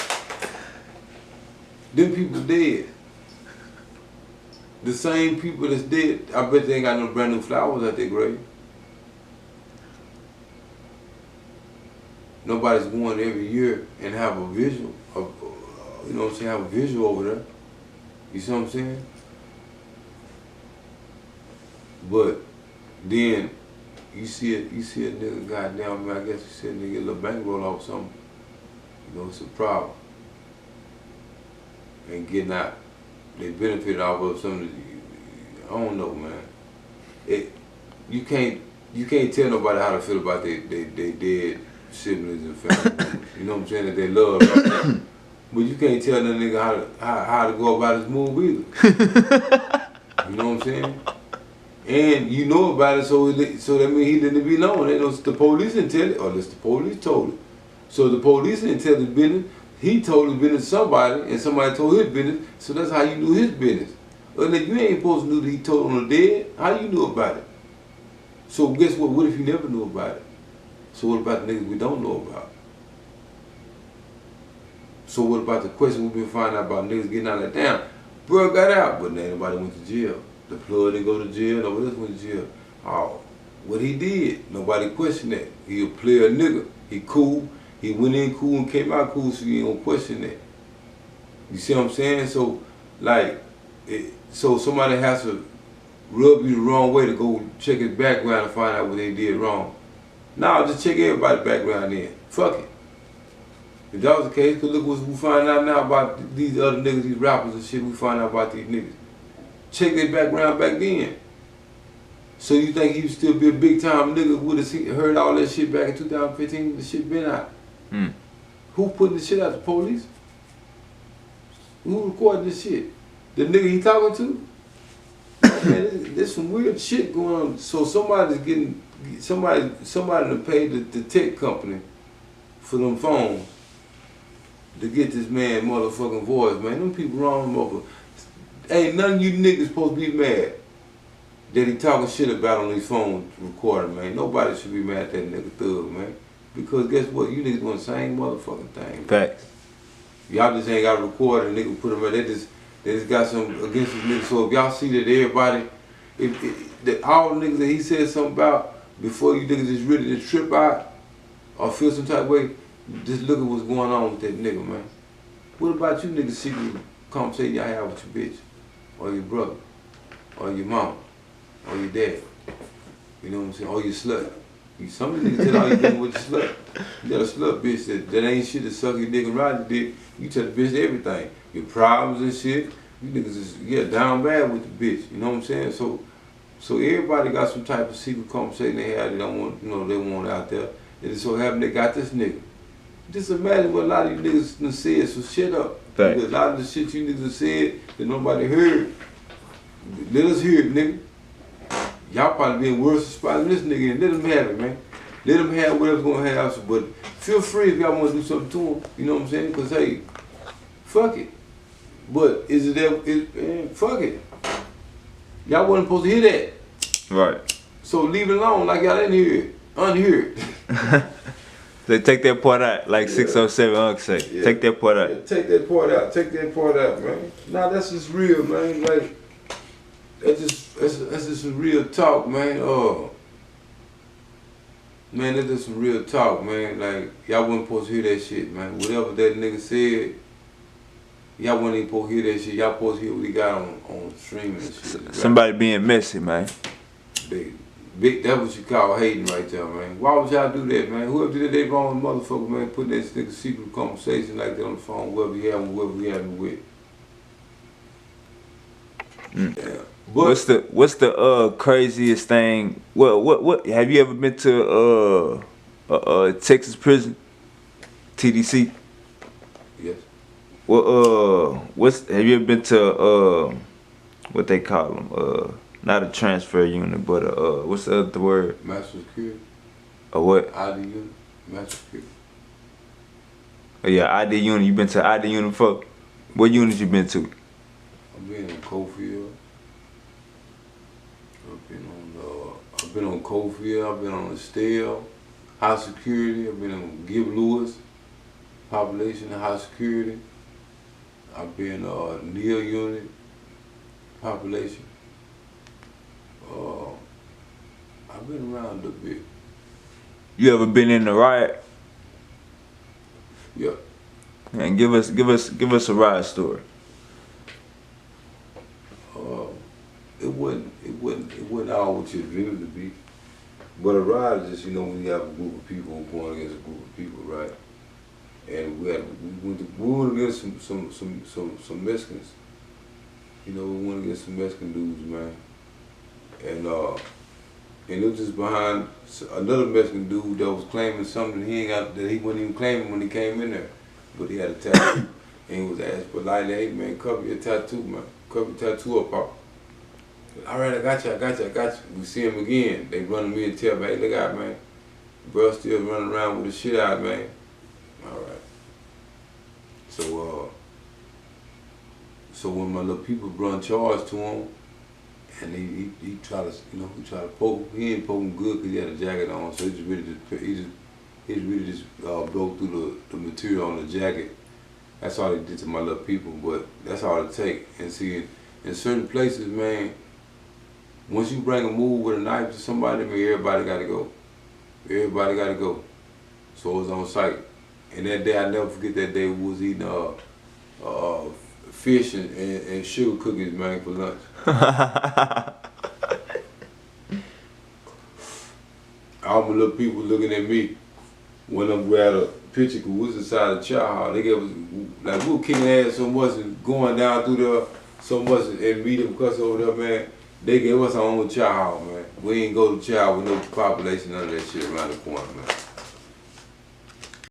Them people dead. The same people that's dead, I bet they ain't got no brand new flowers at their grave. Nobody's going every year and have a visual of, you know what I'm saying, have a visual over there. You see what I'm saying? But then you see a nigga, goddamn, I guess you see a nigga get a little bankroll off something. You know, it's a problem. And getting out, they benefited off of something. I don't know, man. You can't tell nobody how to feel about they dead siblings and family members. You know what I'm saying? That they love. Right? But you can't tell that nigga how to go about his move either. You know what I'm saying? And you know about it, so that means he didn't be known. They know the police didn't tell it, or unless the police told it. So the police didn't tell his business. He told his business to somebody, and somebody told his business. So that's how you knew his business. Unless you ain't supposed to know that he told on the dead. How you knew about it? So guess what? What if you never knew about it? So what about the niggas we don't know about? So what about the question we've been finding out about niggas getting out like, damn, bro got out, but ain't nobody went to jail. The plug didn't go to jail, nobody else went to jail. Oh, what he did, nobody questioned that. He a player nigga, he cool, he went in cool and came out cool, so you ain't gonna question that. You see what I'm saying? So, like, so somebody has to rub you the wrong way to go check his background and find out what they did wrong. Nah, just check everybody's background in. Fuck it. If that was the case, cause look what we find out now about these other niggas, these rappers and shit, we find out about these niggas. Check their background back then. So you think he would still be a big time nigga would have heard all that shit back in 2015? The shit been out. Who putting the shit out? The police? Who recording this shit? The nigga he talking to? Man, there's some weird shit going on. So somebody's getting somebody to pay the tech company for them phones to get this man motherfucking voice, man. Them people wrong motherfucker. Ain't none of you niggas supposed to be mad that he talking shit about on these phones recording, man. Nobody should be mad at that nigga Thug, man. Because guess what? You niggas doing the same motherfucking thing. Facts. Y'all just ain't got to record and nigga put them in. They just got some against this nigga. So if y'all see that everybody, that all the niggas that he said something about before you niggas just ready to trip out or feel some type of way, just look at what's going on with that nigga, man. What about you niggas secretly conversation y'all have with your bitch, or your brother, or your mama, or your dad? You know what I'm saying? Or your slut. Some of these niggas tell all you doing with your slut. You got a slut bitch that ain't shit to suck your dick and ride your dick. You tell the bitch everything. Your problems and shit. You niggas is down bad with the bitch. You know what I'm saying? So So everybody got some type of secret conversation they had. They don't want, they want out there. And it so happened they got this nigga. Just imagine what a lot of you niggas done said. So shut up. Thanks. Because a lot of the shit you niggas said that nobody heard. Let us hear it, nigga. Y'all probably been worse spot than this nigga, and let him have it, man. Let him have whatever's gonna have. So, but feel free if y'all want to do something to him. You know what I'm saying? Because hey, fuck it. But is it that? Man, fuck it. Y'all wasn't supposed to hear that. Right. So leave it alone, like y'all didn't hear it. Unhear it. So take that part out, like 607 Unc say. Yeah. Take that part out. Yeah, take that part out. Take that part out, man. Nah, that's just real, man. Like that's just some real talk, man. Man, that's just some real talk, man. Like y'all wasn't supposed to hear that shit, man. Whatever that nigga said, y'all wasn't even supposed to hear that shit. Y'all supposed to hear what he got on streaming and shit. Right? Somebody being messy, man. Big, that's what you call hating right there, man. Why would y'all do that, man? Whoever did that, they wrong motherfucker, man, putting that nigga secret conversation like that on the phone, whoever we having with. Yeah. But What's the craziest thing? What have you ever been to Texas prison? TDC? yes. Have you ever been to what they call them? Not a transfer unit, but what's the other word? Master security. What? ID unit. Master security. Oh yeah, ID unit. You been to ID unit before? What unit you been to? I've been in Cofield. I've been on Cofield. I've been on Estelle. High security. I've been on Give Lewis. Population and high security. I've been Neil unit. Population. I've been around a little bit. You ever been in the riot? Yeah. And give us a riot story. It wasn't all what you dreamed to be. But a riot is just, when you have a group of people going against a group of people, right? And we went against some Mexicans. We went against some Mexican dudes, man. And it was just behind another Mexican dude that was claiming something that he wasn't even claiming when he came in there. But he had a tattoo. And he was asked politely, hey man, cover your tattoo, man. Cover your tattoo up, Pop. All right, I got you. We see him again. They run to me and tell me, hey, look out, man. Bro still running around with the shit out, man. All right. So when my little people brought charge to him, and he tried to poke. He didn't poke him good because he had a jacket on, so he really just broke through the material on the jacket. That's all he did to my little people, but that's all it take. And see, in certain places, man, once you bring a move with a knife to somebody, man, everybody gotta go. Everybody gotta go. So it was on site. And that day, I never forget that day, we was eating fish and sugar cookies, man, for lunch. All my little people looking at me. One of them grabbed a picture because we was inside the chow hall. They gave us, like, we were kicking ass so much and going down through there so much and meeting because over there, man. They gave us our own chow hall, man. We ain't go to chow with no population, none of that shit around the corner, man.